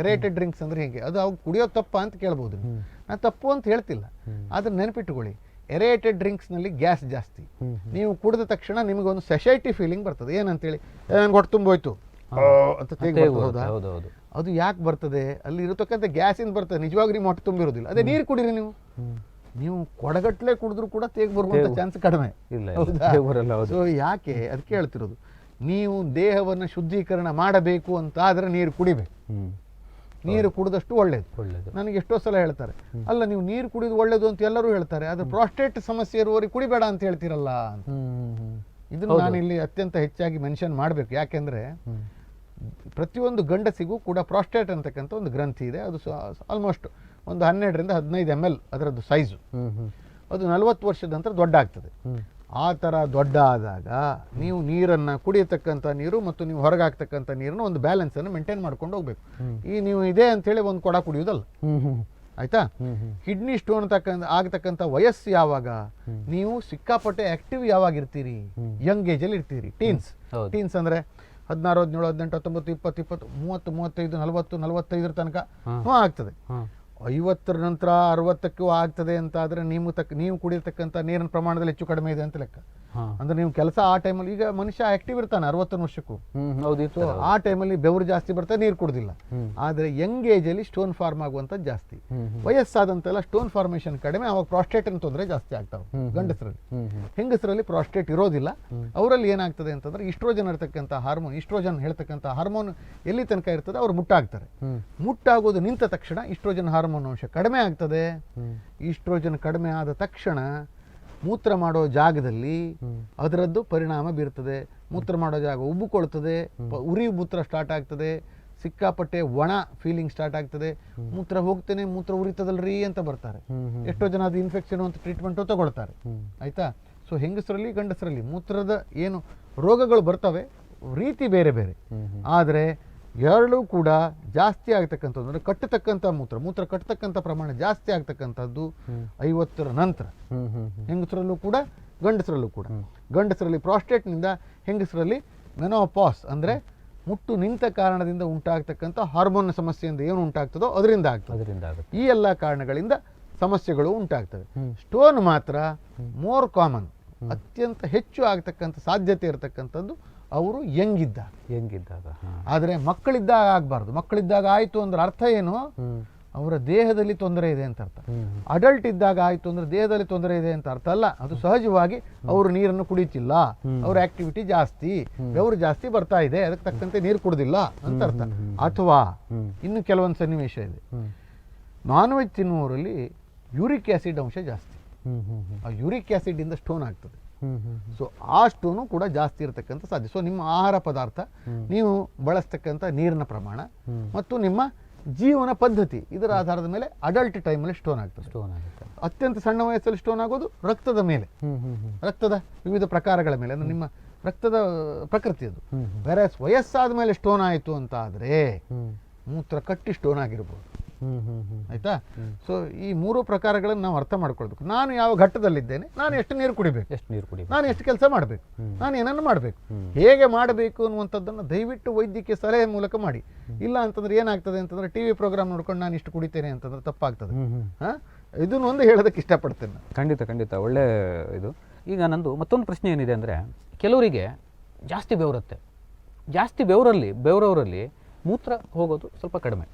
ಡ್ರಿಂಕ್ಸ್ ಅಂದ್ರೆ ಹೇಗೆ? ಅದು ಅವು ಕುಡಿಯೋದು ತಪ್ಪ ಅಂತ ಕೇಳ್ಬೋದು. ನಾನು ತಪ್ಪು ಅಂತ ಹೇಳ್ತಿಲ್ಲ, ಆದ್ರೆ ನೆನಪಿಟ್ಟುಕೊಳ್ಳಿ, ಎರೇಟೆಡ್ ಡ್ರಿಂಕ್ಸ್ ನಲ್ಲಿ ಗ್ಯಾಸ್ ಜಾಸ್ತಿ. ನೀವು ಕುಡಿದ ತಕ್ಷಣ ನಿಮಗೆ ಒಂದು ಸೆಸೈಟಿ ಫೀಲಿಂಗ್ ಬರ್ತದೆ. ಏನಂತೇಳಿ, ಹೊಟ್ಟೆ ತುಂಬೋಯ್ತು ಅಂತ ತೆಗೆದು, ಅದು ಯಾಕೆ ಬರ್ತದೆ? ಅಲ್ಲಿ ಇರತಕ್ಕಂಥ ಗ್ಯಾಸಿಂದ ಬರ್ತದೆ, ನಿಜವಾಗಿ ನಿಮ್ಮ ಹೊಟ್ಟೆ ತುಂಬಿರೋದಿಲ್ಲ. ಅದೇ ನೀರು ಕುಡೀರಿ ನೀವು ಕೊಡಗಟ್ಲೆ ಕುಡಿದ್ರು ಕೂಡ ತೇಗ್ ಬರುವಂಥ ಚಾನ್ಸ್ ಕಡಿಮೆ. ಸೊ ಯಾಕೆ ಅದಕ್ಕೆ ಹೇಳ್ತಿರೋದು, ನೀವು ದೇಹವನ್ನು ಶುದ್ಧೀಕರಣ ಮಾಡಬೇಕು ಅಂತ ಆದರೆ ನೀರು ಕುಡಿಬೇಕು. ನೀರು ಕುಡಿದಷ್ಟು ಒಳ್ಳೇದು. ನನಗೆ ಎಷ್ಟೋ ಸಲ ಹೇಳ್ತಾರೆ, ಅಲ್ಲ ನೀವು ನೀರು ಕುಡಿದು ಒಳ್ಳೇದು ಅಂತ ಎಲ್ಲರೂ ಹೇಳ್ತಾರೆ, ಆದ್ರೆ ಪ್ರಾಸ್ಟೇಟ್ ಸಮಸ್ಯೆ ಇರುವವರಿಗೆ ಕುಡಿಬೇಡ ಅಂತ ಹೇಳ್ತಿರಲ್ಲ ಅಂತ. ಇದನ್ನು ನಾನಿಲ್ಲಿ ಅತ್ಯಂತ ಹೆಚ್ಚಾಗಿ ಮೆನ್ಷನ್ ಮಾಡಬೇಕು. ಯಾಕೆಂದ್ರೆ ಪ್ರತಿಯೊಂದು ಗಂಡಸಿಗೂ ಕೂಡ ಪ್ರಾಸ್ಟೇಟ್ ಅಂತಕ್ಕಂಥ ಒಂದು ಗ್ರಂಥಿ ಇದೆ. ಅದು ಆಲ್ಮೋಸ್ಟ್ ಒಂದು 12ರಿಂದ 15 ml ಅದರದ್ದು ಸೈಜು. ಅದು 40 ವರ್ಷದ ನಂತರ ದೊಡ್ಡ ಆಗ್ತದೆ. ಆ ಥರ ದೊಡ್ಡ ಆದಾಗ ನೀವು ನೀರನ್ನು ಕುಡಿಯತಕ್ಕಂಥ ನೀರು ಮತ್ತು ನೀವು ಹೊರಗೆ ಹಾಕ್ತಕ್ಕಂಥ ನೀರನ್ನು ಒಂದು ಬ್ಯಾಲೆನ್ಸನ್ನು ಮೇಂಟೈನ್ ಮಾಡ್ಕೊಂಡು ಹೋಗ್ಬೇಕು. ಈ ನೀವು ಇದೆ ಅಂತೇಳಿ ಒಂದು ಕೊಡ ಕುಡಿಯೋದಲ್ಲ, ಆಯ್ತಾ? ಕಿಡ್ನಿ ಸ್ಟೋನ್ ಆಗತಕ್ಕಂಥ ವಯಸ್ಸು ಯಾವಾಗ? ನೀವು ಸಿಕ್ಕಾಪಟ್ಟೆ ಆಕ್ಟಿವ್ ಯಾವಾಗ ಇರ್ತೀರಿ? ಯಂಗ್ ಏಜಲ್ಲಿ ಇರ್ತೀರಿ. ಟೀನ್ಸ್ ಅಂದರೆ 16, 17, 18, 19, 20, 20, 30, 35, 40, 45 ತನಕ ಆಗ್ತದೆ. 50 ನಂತರ 60ಕ್ಕೂ ಆಗ್ತದೆ ಅಂತ ಆದರೆ ನೀವು ಕುಡಿಯತಕ್ಕಂಥ ನೀರಿನ ಪ್ರಮಾಣದಲ್ಲಿ ಹೆಚ್ಚು ಕಡಿಮೆ ಇದೆ ಅಂತ ಲೆಕ್ಕ. ಅಂದ್ರೆ ನೀವು ಕೆಲಸ ಆ ಟೈಮಲ್ಲಿ, ಈಗ ಮನುಷ್ಯ ಆಕ್ಟಿವ್ ಇರ್ತಾನೆ 60 ವರ್ಷಕ್ಕೂ, ಆ ಟೈಮಲ್ಲಿ ಬೆವರು ಜಾಸ್ತಿ ಬರ್ತದೆ, ನೀರು ಕುಡ್ದಿಲ್ಲ. ಆದ್ರೆ ಯಂಗ್ ಏಜ್ ಅಲ್ಲಿ ಸ್ಟೋನ್ ಫಾರ್ಮ್ ಆಗುವಂಥದ್ದು ಜಾಸ್ತಿ. ವಯಸ್ಸಾದಂತೆಲ್ಲ ಸ್ಟೋನ್ ಫಾರ್ಮೇಶನ್ ಕಡಿಮೆ, ಅವಾಗ ಪ್ರಾಸ್ಟೇಟ್ ತೊಂದರೆ ಜಾಸ್ತಿ ಆಗ್ತಾವೆ ಗಂಡಸರಲ್ಲಿ. ಹೆಂಗಸರಲ್ಲಿ ಪ್ರಾಸ್ಟೇಟ್ ಇರೋದಿಲ್ಲ. ಅವರಲ್ಲಿ ಏನಾಗ್ತದೆ ಅಂತಂದ್ರೆ ಈಸ್ಟ್ರೋಜನ್ ಇರತಕ್ಕಂಥ ಹಾರ್ಮೋನ್, ಈಸ್ಟ್ರೋಜನ್ ಹೇಳ್ತಕ್ಕಂಥ ಹಾರ್ಮೋನ್ ಎಲ್ಲಿ ತನಕ ಇರ್ತದೆ ಅವ್ರು ಮುಟ್ಟಾಗ್ತಾರೆ. ಮುಟ್ಟಾಗೋದು ನಿಂತ ತಕ್ಷಣ ಈಸ್ಟ್ರೋಜನ್ ಹಾರ್ಮೋನ್ ಅಂಶ ಕಡಿಮೆ ಆಗ್ತದೆ. ಈಸ್ಟ್ರೋಜನ್ ಕಡಿಮೆ ಆದ ತಕ್ಷಣ ಮೂತ್ರ ಮಾಡೋ ಜಾಗದಲ್ಲಿ ಅದರದ್ದು ಪರಿಣಾಮ ಬೀರ್ತದೆ. ಮೂತ್ರ ಮಾಡೋ ಜಾಗ ಉಬ್ಬುಕೊಳ್ತದೆ, ಉರಿ ಮೂತ್ರ ಸ್ಟಾರ್ಟ್ ಆಗ್ತದೆ, ಸಿಕ್ಕಾಪಟ್ಟೆ ಒಣ ಫೀಲಿಂಗ್ ಸ್ಟಾರ್ಟ್ ಆಗ್ತದೆ. ಮೂತ್ರ ಹೋಗ್ತೇನೆ, ಮೂತ್ರ ಉರಿತದಲ್ರಿ ಅಂತ ಬರ್ತಾರೆ. ಎಷ್ಟೋ ಜನ ಅದು ಇನ್ಫೆಕ್ಷನ್ ಅಂತ ಟ್ರೀಟ್ಮೆಂಟು ತಗೊಳ್ತಾರೆ, ಆಯ್ತಾ? ಸೊ ಹೆಂಗಸರಲ್ಲಿ ಗಂಡಸರಲ್ಲಿ ಮೂತ್ರದ ಏನು ರೋಗಗಳು ಬರ್ತವೆ, ರೀತಿ ಬೇರೆ ಬೇರೆ. ಆದರೆ ಎರಡೂ ಕೂಡ ಜಾಸ್ತಿ ಆಗ್ತಕ್ಕಂಥದ್ದು ಅಂದರೆ ಕಟ್ಟತಕ್ಕಂಥ ಮೂತ್ರ ಕಟ್ಟತಕ್ಕಂಥ ಪ್ರಮಾಣ ಜಾಸ್ತಿ ಆಗ್ತಕ್ಕಂಥದ್ದು 50ರ ನಂತರ. ಹೆಂಗಸರಲ್ಲೂ ಕೂಡ ಗಂಡಸರಲ್ಲೂ ಕೂಡ. ಗಂಡಸರಲ್ಲಿ ಪ್ರಾಸ್ಟೇಟ್ನಿಂದ, ಹೆಂಗಸರಲ್ಲಿ ಮೆನೋಪಾಸ್ ಅಂದರೆ ಮುಟ್ಟು ನಿಂತ ಕಾರಣದಿಂದ ಉಂಟಾಗ್ತಕ್ಕಂಥ ಹಾರ್ಮೋನ್ ಸಮಸ್ಯೆಯಿಂದ ಏನು ಉಂಟಾಗ್ತದೋ ಅದರಿಂದ ಆಗ್ತದೆ. ಈ ಎಲ್ಲ ಕಾರಣಗಳಿಂದ ಸಮಸ್ಯೆಗಳು ಉಂಟಾಗ್ತವೆ. ಸ್ಟೋನ್ ಮಾತ್ರ ಮೋರ್ ಕಾಮನ್, ಅತ್ಯಂತ ಹೆಚ್ಚು ಆಗ್ತಕ್ಕಂಥ ಸಾಧ್ಯತೆ ಇರತಕ್ಕಂಥದ್ದು ಅವರು ಯಂಗಿದ್ದಾಗ. ಆದರೆ ಮಕ್ಕಳಿದ್ದಾಗ ಆಗಬಾರ್ದು. ಮಕ್ಕಳಿದ್ದಾಗ ಆಯಿತು ಅಂದ್ರೆ ಅರ್ಥ ಏನು? ಅವರ ದೇಹದಲ್ಲಿ ತೊಂದರೆ ಇದೆ ಅಂತ ಅರ್ಥ. ಅಡಲ್ಟ್ ಇದ್ದಾಗ ಆಯಿತು ಅಂದ್ರೆ ದೇಹದಲ್ಲಿ ತೊಂದರೆ ಇದೆ ಅಂತ ಅರ್ಥ ಅಲ್ಲ. ಅದು ಸಹಜವಾಗಿ ಅವರು ನೀರನ್ನು ಕುಡಿತಿಲ್ಲ, ಅವ್ರ ಆಕ್ಟಿವಿಟಿ ಜಾಸ್ತಿ, ಬೆವರು ಜಾಸ್ತಿ ಬರ್ತಾ ಇದೆ, ಅದಕ್ಕೆ ತಕ್ಕಂತೆ ನೀರು ಕುಡಿದಿಲ್ಲ ಅಂತ ಅರ್ಥ. ಅಥವಾ ಇನ್ನು ಕೆಲವೊಂದು ಸನ್ನಿವೇಶ ಇದೆ, ನಾನ್ ವೆಜ್ ತಿನ್ನುವವರಲ್ಲಿ ಯೂರಿಕ್ ಆಸಿಡ್ ಅಂಶ ಜಾಸ್ತಿ. ಆ ಯೂರಿಕ್ ಆಸಿಡ್ ಇಂದ ಸ್ಟೋನ್ ಆಗ್ತದೆ. ಸೊ ಆ ಸ್ಟೋನು ಕೂಡ ಜಾಸ್ತಿ ಇರತಕ್ಕಂಥ ಸಾಧ್ಯ. ಸೊ ನಿಮ್ಮ ಆಹಾರ ಪದಾರ್ಥ, ನೀವು ಬಳಸ್ತಕ್ಕಂಥ ನೀರಿನ ಪ್ರಮಾಣ ಮತ್ತು ನಿಮ್ಮ ಜೀವನ ಪದ್ಧತಿ, ಇದರ ಆಧಾರದ ಮೇಲೆ ಅಡಲ್ಟ್ ಟೈಮಲ್ಲಿ ಸ್ಟೋನ್ ಆಗುತ್ತೆ. ಅತ್ಯಂತ ಸಣ್ಣ ವಯಸ್ಸಲ್ಲಿ ಸ್ಟೋನ್ ಆಗೋದು ರಕ್ತದ ಮೇಲೆ, ರಕ್ತದ ವಿವಿಧ ಪ್ರಕಾರಗಳ ಮೇಲೆ, ಅಂದ್ರೆ ನಿಮ್ಮ ರಕ್ತದ ಪ್ರಕೃತಿ ಅದು. ಬೇರೆ ವಯಸ್ಸಾದ ಮೇಲೆ ಸ್ಟೋನ್ ಆಯಿತು ಅಂತ ಆದರೆ ಮೂತ್ರ ಕಟ್ಟಿ ಸ್ಟೋನ್ ಆಗಿರ್ಬೋದು, ಆಯ್ತಾ? ಸೊ ಈ 3 ಪ್ರಕಾರಗಳನ್ನು ನಾವು ಅರ್ಥ ಮಾಡ್ಕೊಳ್ಬೇಕು. ನಾನು ಯಾವ ಘಟ್ಟದಲ್ಲಿದ್ದೇನೆ, ನಾನು ಎಷ್ಟು ನೀರು ಕುಡಿಬೇಕು, ನಾನು ಎಷ್ಟು ಕೆಲಸ ಮಾಡಬೇಕು, ನಾನು ಏನನ್ನು ಮಾಡಬೇಕು, ಹೇಗೆ ಮಾಡಬೇಕು ಅನ್ನುವಂಥದ್ದನ್ನು ದಯವಿಟ್ಟು ವೈದ್ಯಕೀಯ ಸಲಹೆ ಮೂಲಕ ಮಾಡಿ. ಇಲ್ಲ ಅಂತಂದ್ರೆ ಏನಾಗ್ತದೆ ಅಂತಂದ್ರೆ ಟಿವಿ ಪ್ರೋಗ್ರಾಮ್ ನೋಡ್ಕೊಂಡು ನಾನು ಇಷ್ಟು ಕುಡಿತೇನೆ ಅಂತಂದ್ರೆ ತಪ್ಪಾಗ್ತದೆ. ಇದನ್ನು ಒಂದು ಹೇಳೋದಕ್ಕೆ ಇಷ್ಟಪಡ್ತೇನೆ. ಖಂಡಿತ ಒಳ್ಳೆ ಇದು. ಈಗ ನಂದು ಮತ್ತೊಂದು ಪ್ರಶ್ನೆ ಏನಿದೆ ಅಂದರೆ, ಕೆಲವರಿಗೆ ಜಾಸ್ತಿ ಬೆವರುತ್ತೆ. ಜಾಸ್ತಿ ಬೆವರವರಲ್ಲಿ ಮೂತ್ರ ಹೋಗೋದು ಸ್ವಲ್ಪ ಕಡಿಮೆ,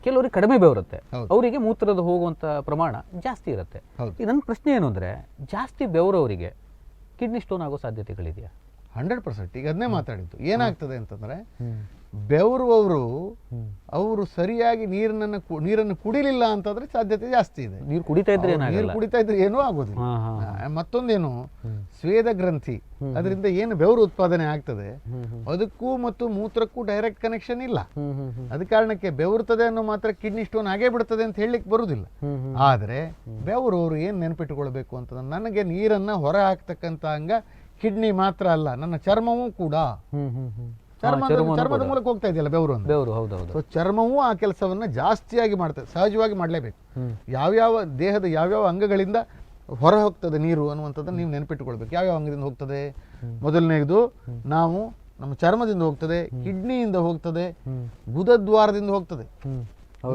ಕೆಲವರಿಗೆ ಕಡಿಮೆ ಬೆವರುತ್ತೆ, ಅವರಿಗೆ ಮೂತ್ರದ ಹೋಗುವಂಥ ಪ್ರಮಾಣ ಜಾಸ್ತಿ ಇರುತ್ತೆ. ಈ ನನ್ನ ಪ್ರಶ್ನೆ ಏನು ಅಂದರೆ, ಜಾಸ್ತಿ ಬೆವರವರಿಗೆ ಕಿಡ್ನಿ ಸ್ಟೋನ್ ಆಗೋ ಸಾಧ್ಯತೆಗಳಿದೆಯಾ? 100%. ಈಗ ಅದನ್ನೇ ಮಾತಾಡಿದ್ದು. ಏನಾಗ್ತದೆ ಅಂತಂದ್ರೆ, ಬೆವರುವವರು ಅವರು ಸರಿಯಾಗಿ ನೀರನ್ನು ಕುಡಿಲಿಲ್ಲ ಅಂತಂದ್ರೆ ಸಾಧ್ಯತೆ ಜಾಸ್ತಿ ಇದೆ. ನೀರು ಕುಡಿತಾ ಇದ್ರೆ ಏನೂ ಆಗೋದಿಲ್ಲ. ಮತ್ತೊಂದೇನು, ಸ್ವೇದ ಗ್ರಂಥಿ, ಅದರಿಂದ ಏನು ಬೆವರು ಉತ್ಪಾದನೆ ಆಗ್ತದೆ ಅದಕ್ಕೂ ಮತ್ತು ಮೂತ್ರಕ್ಕೂ ಡೈರೆಕ್ಟ್ ಕನೆಕ್ಷನ್ ಇಲ್ಲ. ಅದ ಕಾರಣಕ್ಕೆ ಬೆವರುತ್ತದೆ ಅನ್ನೋ ಮಾತ್ರ ಕಿಡ್ನಿ ಸ್ಟೋನ್ ಆಗೇ ಬಿಡ್ತದೆ ಅಂತ ಹೇಳಲಿಕ್ಕೆ ಬರುವುದಿಲ್ಲ. ಆದ್ರೆ ಬೆವರು ಅವರು ಏನು ನೆನಪಿಟ್ಟುಕೊಳ್ಬೇಕು ಅಂತಂದ್ರೆ, ನನಗೆ ನೀರನ್ನ ಹೊರ ಹಾಕ್ತಕ್ಕಂಥ ಅಂಗ ಕಿಡ್ನಿ ಮಾತ್ರ ಅಲ್ಲ, ನನ್ನ ಚರ್ಮವೂ ಕೂಡ. ಚರ್ಮದ ಮೂಲಕ ಹೋಗ್ತಾ ಇದೆಯಲ್ಲ ಬೆವರು. ಸೊ ಚರ್ಮವೂ ಆ ಕೆಲಸವನ್ನ ಜಾಸ್ತಿಯಾಗಿ ಮಾಡ್ತದೆ, ಸಹಜವಾಗಿ ಮಾಡಲೇಬೇಕು. ಯಾವ್ಯಾವ ದೇಹದ ಯಾವ್ಯಾವ ಅಂಗಗಳಿಂದ ಹೊರ ಹೋಗ್ತದೆ ನೀರು ಅನ್ನುವಂಥದ್ದನ್ನು ನೀವು ನೆನಪಿಟ್ಟುಕೊಳ್ಬೇಕು. ಯಾವ್ಯಾವ ಅಂಗದಿಂದ ಹೋಗ್ತದೆ? ಮೊದಲನೇದು ನಾವು ನಮ್ಮ ಚರ್ಮದಿಂದ ಹೋಗ್ತದೆ, ಕಿಡ್ನಿಯಿಂದ ಹೋಗ್ತದೆ, ಗುದದ್ವಾರದಿಂದ ಹೋಗ್ತದೆ,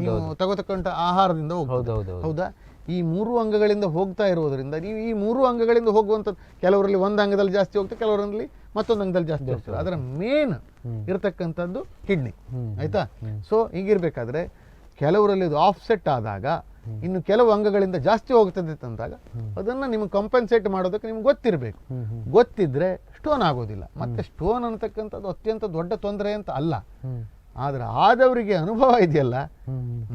ನೀವು ತಗೋತಕ್ಕಂಥ ಆಹಾರದಿಂದ ಹೋಗ್ತದೆ. ಹೌದಾ? ಈ 3 ಅಂಗಗಳಿಂದ ಹೋಗ್ತಾ ಇರೋದ್ರಿಂದ ನೀವು ಈ 3 ಅಂಗಗಳಿಂದ ಹೋಗುವಂಥದ್ದು, ಕೆಲವರಲ್ಲಿ ಒಂದು ಅಂಗದಲ್ಲಿ ಜಾಸ್ತಿ ಹೋಗ್ತದೆ, ಕೆಲವರಲ್ಲಿ ಮತ್ತೊಂದು ಅಂಗದಲ್ಲಿ ಜಾಸ್ತಿ ಹೋಗ್ತದೆ. ಅದರ ಮೇನ್ ಇರತಕ್ಕಂಥದ್ದು ಕಿಡ್ನಿ. ಆಯ್ತಾ? ಸೊ ಹೀಗಿರ್ಬೇಕಾದ್ರೆ ಕೆಲವರಲ್ಲಿ ಇದು ಆಫ್ಸೆಟ್ ಆದಾಗ ಇನ್ನು ಕೆಲವು ಅಂಗಗಳಿಂದ ಜಾಸ್ತಿ ಹೋಗ್ತದೆ ಅಂದಾಗ ಅದನ್ನು ನಿಮ್ಗೆ ಕಂಪನ್ಸೇಟ್ ಮಾಡೋದಕ್ಕೆ ನಿಮ್ಗೆ ಗೊತ್ತಿರಬೇಕು. ಗೊತ್ತಿದ್ರೆ ಸ್ಟೋನ್ ಆಗೋದಿಲ್ಲ. ಮತ್ತೆ ಸ್ಟೋನ್ ಅನ್ನತಕ್ಕಂಥದ್ದು ಅತ್ಯಂತ ದೊಡ್ಡ ತೊಂದರೆ ಅಂತ ಅಲ್ಲ, ಆದರೆ ಆದವರಿಗೆ ಅನುಭವ ಇದೆಯಲ್ಲ,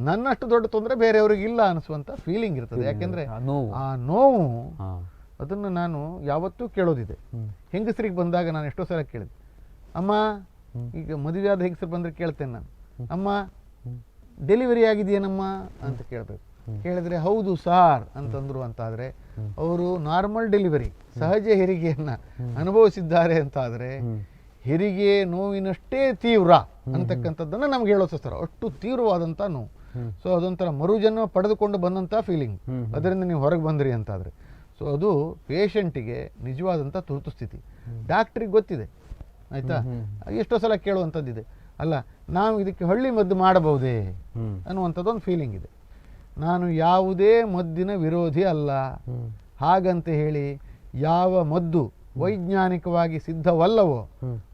ನನ್ನಷ್ಟು ದೊಡ್ಡ ತೊಂದರೆ ಬೇರೆಯವ್ರಿಗೆ ಇಲ್ಲ ಅನಿಸುವಂಥ ಫೀಲಿಂಗ್ ಇರ್ತದೆ. ಯಾಕೆಂದರೆ ಆ ನೋವು ಅದನ್ನು ನಾನು ಯಾವತ್ತೂ ಕೇಳೋದಿದೆ. ಹೆಂಗಸರಿಗೆ ಬಂದಾಗ ನಾನು ಎಷ್ಟೋ ಸಲ ಕೇಳಿದೆ, ಅಮ್ಮ, ಈಗ ಮದುವೆಯಾದ ಹೆಂಗಸರು ಬಂದರೆ ಕೇಳ್ತೇನೆ ನಾನು, ಅಮ್ಮ ಡೆಲಿವರಿ ಆಗಿದೆಯೇನಮ್ಮ ಅಂತ ಕೇಳಬೇಕು. ಕೇಳಿದ್ರೆ ಹೌದು ಸಾರ್ ಅಂತಂದ್ರು ಅಂತಾದರೆ ಅವರು ನಾರ್ಮಲ್ ಡೆಲಿವರಿ, ಸಹಜ ಹೆರಿಗೆಯನ್ನು ಅನುಭವಿಸಿದ್ದಾರೆ ಅಂತಾದರೆ ಹೆರಿಗೆ ನೋವಿನಷ್ಟೇ ತೀವ್ರ ಅಂತಕ್ಕಂಥದ್ದನ್ನು ನಮ್ಗೆ ಹೇಳೋಸ್ತಾರ. ಅಷ್ಟು ತೀವ್ರವಾದಂಥ ನೋವು. ಸೊ ಅದೊಂಥರ ಮರುಜನ್ಮ ಪಡೆದುಕೊಂಡು ಬಂದಂಥ ಫೀಲಿಂಗ್. ಅದರಿಂದ ನೀವು ಹೊರಗೆ ಬಂದ್ರಿ ಅಂತಾದರೆ ಸೊ ಅದು ಪೇಷಂಟಿಗೆ ನಿಜವಾದಂಥ ತುರ್ತು ಸ್ಥಿತಿ. ಡಾಕ್ಟ್ರಿಗೆ ಗೊತ್ತಿದೆ, ಆಯಿತಾ? ಎಷ್ಟೋ ಸಲ ಕೇಳುವಂಥದ್ದಿದೆ, ಅಲ್ಲ ನಾವು ಇದಕ್ಕೆ ಹಳ್ಳಿ ಮದ್ದು ಮಾಡಬಹುದೇ ಅನ್ನುವಂಥದ್ದೊಂದು ಫೀಲಿಂಗ್ ಇದೆ. ನಾನು ಯಾವುದೇ ಮದ್ದಿನ ವಿರೋಧಿ ಅಲ್ಲ. ಹಾಗಂತ ಹೇಳಿ ಯಾವ ಮದ್ದು ವೈಜ್ಞಾನಿಕವಾಗಿ ಸಿದ್ಧವಲ್ಲವೋ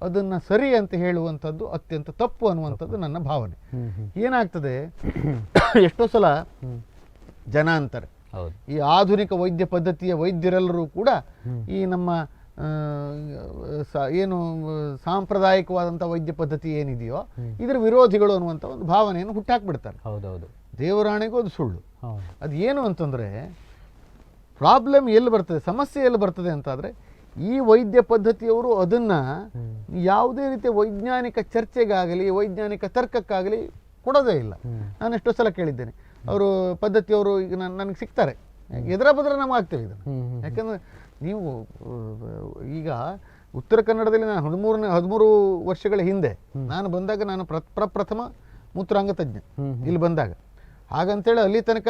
ಅದನ್ನು ಸರಿ ಅಂತ ಹೇಳುವಂಥದ್ದು ಅತ್ಯಂತ ತಪ್ಪು ಅನ್ನುವಂಥದ್ದು ನನ್ನ ಭಾವನೆ. ಏನಾಗ್ತದೆ, ಎಷ್ಟೋ ಸಲ ಜನ ಅಂತಾರೆ, ಈ ಆಧುನಿಕ ವೈದ್ಯ ಪದ್ಧತಿಯ ವೈದ್ಯರೆಲ್ಲರೂ ಕೂಡ ಈ ನಮ್ಮ ಏನು ಸಾಂಪ್ರದಾಯಿಕವಾದಂಥ ವೈದ್ಯ ಪದ್ಧತಿ ಏನಿದೆಯೋ ಇದರ ವಿರೋಧಿಗಳು ಅನ್ನುವಂಥ ಒಂದು ಭಾವನೆಯನ್ನು ಹುಟ್ಟಾಕ್ಬಿಡ್ತಾರೆ. ಹೌದೌದು, ದೇವರಾಣೆಗೂ ಅದು ಸುಳ್ಳು. ಅದು ಏನು ಅಂತಂದರೆ ಪ್ರಾಬ್ಲಮ್ ಎಲ್ಲಿ ಬರ್ತದೆ, ಸಮಸ್ಯೆ ಎಲ್ಲಿ ಬರ್ತದೆ ಅಂತಾದರೆ ಈ ವೈದ್ಯ ಪದ್ಧತಿಯವರು ಅದನ್ನು ಯಾವುದೇ ರೀತಿಯ ವೈಜ್ಞಾನಿಕ ಚರ್ಚೆಗಾಗಲಿ ವೈಜ್ಞಾನಿಕ ತರ್ಕಕ್ಕಾಗಲಿ ಕೊಡೋದೇ ಇಲ್ಲ. ನಾನು ಎಷ್ಟೋ ಸಲ ಕೇಳಿದ್ದೇನೆ, ಅವರು ಪದ್ಧತಿಯವರು ಈಗ ನನಗೆ ಸಿಗ್ತಾರೆ, ಎದರ ಬದರ ನಮಗೆ ಆಗ್ತೇವೆ ಇದನ್ನು. ಯಾಕಂದರೆ ನೀವು ಈಗ ಉತ್ತರ ಕನ್ನಡದಲ್ಲಿ ನಾನು 13 ವರ್ಷಗಳ ಹಿಂದೆ ನಾನು ಬಂದಾಗ ನಾನು ಪ್ರಪ್ರಥಮ ಮೂತ್ರಾಂಗ ತಜ್ಞ ಇಲ್ಲಿ ಬಂದಾಗ. ಹಾಗಂತೇಳಿ ಅಲ್ಲಿ ತನಕ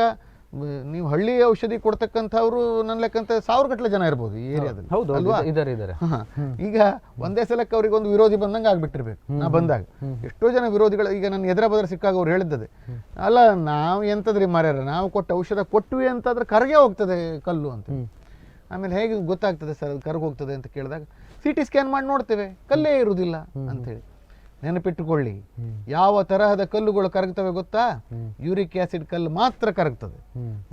ನೀವು ಹಳ್ಳಿ ಔಷಧಿ ಕೊಡ್ತಕ್ಕಂಥವ್ರು ನನ್ನ ಲೆಕ್ಕಂತ 1000 ಗಟ್ಟಲೆ ಜನ ಇರ್ಬೋದು ಈ ಏರಿಯಾದಲ್ಲಿ, ಅಲ್ವಾ? ಈಗ ಒಂದೇ ಸಲಕ್ಕೆ ಅವ್ರಿಗೆ ಒಂದು ವಿರೋಧಿ ಬಂದಂಗೆ ಆಗ್ಬಿಟ್ಟಿರ್ಬೇಕು. ನಾ ಬಂದಾಗ ಎಷ್ಟೋ ಜನ ವಿರೋಧಿಗಳು ಈಗ ನನ್ನ ಎದುರ ಬದರ ಸಿಕ್ಕಾಗ ಅವ್ರು ಹೇಳಿದ್ದದೆ, ಅಲ್ಲ ನಾವು ಎಂತದ್ರಿ ಮಾರ್ಯಾರ, ನಾವು ಕೊಟ್ಟ ಔಷಧ ಕೊಟ್ವಿ ಅಂತಾದ್ರೆ ಕರಗೆ ಹೋಗ್ತದೆ ಕಲ್ಲು ಅಂತ. ಆಮೇಲೆ ಹೇಗೆ ಗೊತ್ತಾಗ್ತದೆ ಸರ್ ಅದು ಕರಗಿ ಹೋಗ್ತದೆ ಅಂತ ಕೇಳಿದಾಗ CT ಸ್ಕ್ಯಾನ್ ಮಾಡಿ ನೋಡ್ತೇವೆ, ಕಲ್ಲೇ ಇರುವುದಿಲ್ಲ ಅಂಥೇಳಿ. ನೆನಪಿಟ್ಟುಕೊಳ್ಳಿ, ಯಾವ ತರಹದ ಕಲ್ಲುಗಳು ಕರಗ್ತವೆ ಗೊತ್ತಾ? ಯೂರಿಕ್ ಆಸಿಡ್ ಕಲ್ಲು ಮಾತ್ರ ಕರಗ್ತದೆ,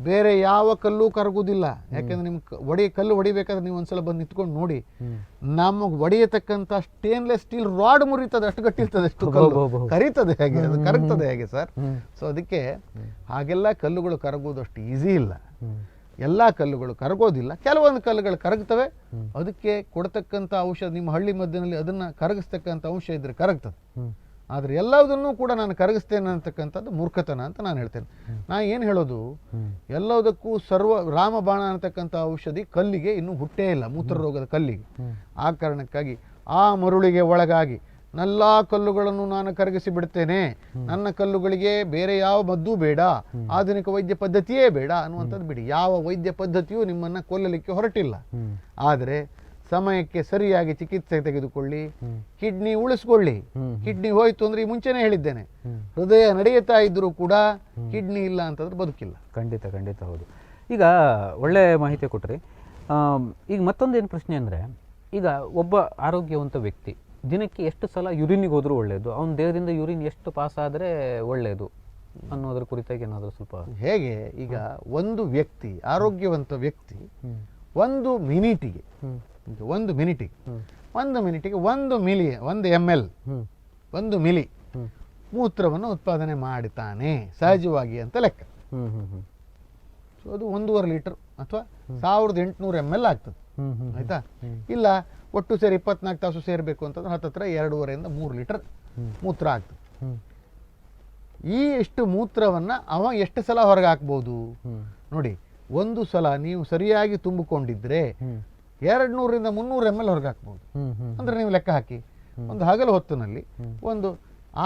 ಬೇರೆ ಯಾವ ಕಲ್ಲು ಕರಗುವುದಿಲ್ಲ. ಯಾಕೆಂದ್ರೆ ನಿಮ್ಗೆ ಕಲ್ಲು ಹೊಡಿಬೇಕಾದ್ರೆ ನೀವು ಒಂದ್ಸಲ ಬಂದು ನಿಂತ್ಕೊಂಡು ನೋಡಿ, ನಮಗೆ ಹೊಡೆಯತಕ್ಕಂಥ ಸ್ಟೇನ್ಲೆಸ್ ಸ್ಟೀಲ್ ರಾಡ್ ಮುರಿತದೆ, ಅಷ್ಟು ಗಟ್ಟಿರ್ತದೆ, ಅಷ್ಟು ಕಲ್ಲು ಕರೀತದೆ, ಹೇಗೆ ಅದು ಕರಗ್ತದೆ ಹೇಗೆ ಸರ್? ಸೊ ಅದಕ್ಕೆ ಹಾಗೆಲ್ಲ ಕಲ್ಲುಗಳು ಕರಗುವುದು ಅಷ್ಟು ಈಸಿ ಇಲ್ಲ. ಎಲ್ಲ ಕಲ್ಲುಗಳು ಕರಗೋದಿಲ್ಲ, ಕೆಲವೊಂದು ಕಲ್ಲುಗಳು ಕರಗ್ತವೆ. ಅದಕ್ಕೆ ಕೊಡ್ತಕ್ಕಂಥ ಔಷಧ ನಿಮ್ಮ ಹಳ್ಳಿ ಮದ್ದಿನಲ್ಲಿ ಅದನ್ನು ಕರಗಿಸ್ತಕ್ಕಂಥ ಅಂಶ ಇದ್ರೆ ಕರಗ್ತದೆ. ಆದರೆ ಎಲ್ಲದನ್ನೂ ಕೂಡ ನಾನು ಕರಗಿಸ್ತೇನೆ ಅಂತಕ್ಕಂಥದ್ದು ಮೂರ್ಖತನ ಅಂತ ನಾನು ಹೇಳ್ತೇನೆ. ನಾನು ಏನು ಹೇಳೋದು, ಎಲ್ಲದಕ್ಕೂ ರಾಮಬಾಣ ಅಂತಕ್ಕಂಥ ಔಷಧಿ ಕಲ್ಲಿಗೆ ಇನ್ನೂ ಹುಟ್ಟೇ ಇಲ್ಲ, ಮೂತ್ರರೋಗದ ಕಲ್ಲಿಗೆ. ಆ ಕಾರಣಕ್ಕಾಗಿ ಆ ಮರುಳಿಗೆ ಒಳಗಾಗಿ ನಲ್ಲ ಕಲ್ಲುಗಳನ್ನು ನಾನು ಕರಗಿಸಿ ಬಿಡ್ತೇನೆ, ನನ್ನ ಕಲ್ಲುಗಳಿಗೆ ಬೇರೆ ಯಾವ ಮದ್ದೂ ಬೇಡ, ಆಧುನಿಕ ವೈದ್ಯ ಪದ್ಧತಿಯೇ ಬೇಡ ಅನ್ನುವಂಥದ್ದು ಬಿಡಿ. ಯಾವ ವೈದ್ಯ ಪದ್ಧತಿಯೂ ನಿಮ್ಮನ್ನು ಕೊಲ್ಲಲಿಕ್ಕೆ ಹೊರಟಿಲ್ಲ. ಆದರೆ ಸಮಯಕ್ಕೆ ಸರಿಯಾಗಿ ಚಿಕಿತ್ಸೆ ತೆಗೆದುಕೊಳ್ಳಿ, ಕಿಡ್ನಿ ಉಳಿಸ್ಕೊಳ್ಳಿ. ಕಿಡ್ನಿ ಹೋಯ್ತು ಅಂದ್ರೆ ಈ ಮುಂಚೆನೇ ಹೇಳಿದ್ದೇನೆ, ಹೃದಯ ನಡೆಯುತ್ತಾ ಇದ್ರೂ ಕೂಡ ಕಿಡ್ನಿ ಇಲ್ಲ ಅಂತಂದ್ರೆ ಬದುಕಿಲ್ಲ. ಖಂಡಿತ ಖಂಡಿತ ಹೌದು. ಈಗ ಒಳ್ಳೆ ಮಾಹಿತಿ ಕೊಟ್ರಿ. ಈಗ ಮತ್ತೊಂದೇನು ಪ್ರಶ್ನೆ ಅಂದರೆ, ಈಗ ಒಬ್ಬ ಆರೋಗ್ಯವಂತ ವ್ಯಕ್ತಿ ದಿನಕ್ಕೆ ಎಷ್ಟು ಸಲ ಯೂರಿನಿಗೆ ಹೋದರೂ ಒಳ್ಳೆಯದು, ಅವನ ದೇಹದಿಂದ ಯೂರಿನ್ ಎಷ್ಟು ಪಾಸ್ ಆದರೆ ಒಳ್ಳೆಯದು ಅನ್ನೋದ್ರ ಕುರಿತಾಗಿ ಏನಾದರೂ ಸ್ವಲ್ಪ ಹೇಗೆ? ಈಗ ಒಂದು ವ್ಯಕ್ತಿ, ಆರೋಗ್ಯವಂತ ವ್ಯಕ್ತಿ ಒಂದು ಮಿನಿಟಿಗೆ 1 ಮಿಲಿ ಮೂತ್ರವನ್ನು ಉತ್ಪಾದನೆ ಮಾಡುತ್ತಾನೆ ಸಹಜವಾಗಿ ಅಂತ ಲೆಕ್ಕ. ಸೊ ಅದು 1.5 ಲೀಟರ್ ಅಥವಾ 1800 ml ಆಗ್ತದೆ, ಆಯ್ತಾ? ಇಲ್ಲ ಒಟ್ಟು ಸೇರಿ 24 ತಾಸು ಸೇರಬೇಕು ಅಂತಂದ್ರೆ ಹತ್ತತ್ರ 2.5ರಿಂದ 3 ಲೀಟರ್ ಮೂತ್ರ ಆಗ್ತದೆ. ಈ ಎಷ್ಟು ಮೂತ್ರವನ್ನು ಅವ ಎಷ್ಟು ಸಲ ಹೊರಗೆ ಹಾಕ್ಬೋದು ನೋಡಿ. ಒಂದು ಸಲ ನೀವು ಸರಿಯಾಗಿ ತುಂಬಿಕೊಂಡಿದ್ರೆ 200ರಿಂದ 300 ml ಹೊರಗೆ ಹಾಕ್ಬೋದು. ಅಂದ್ರೆ ನೀವು ಲೆಕ್ಕ ಹಾಕಿ, ಒಂದು ಹಗಲು ಹೊತ್ತಿನಲ್ಲಿ ಒಂದು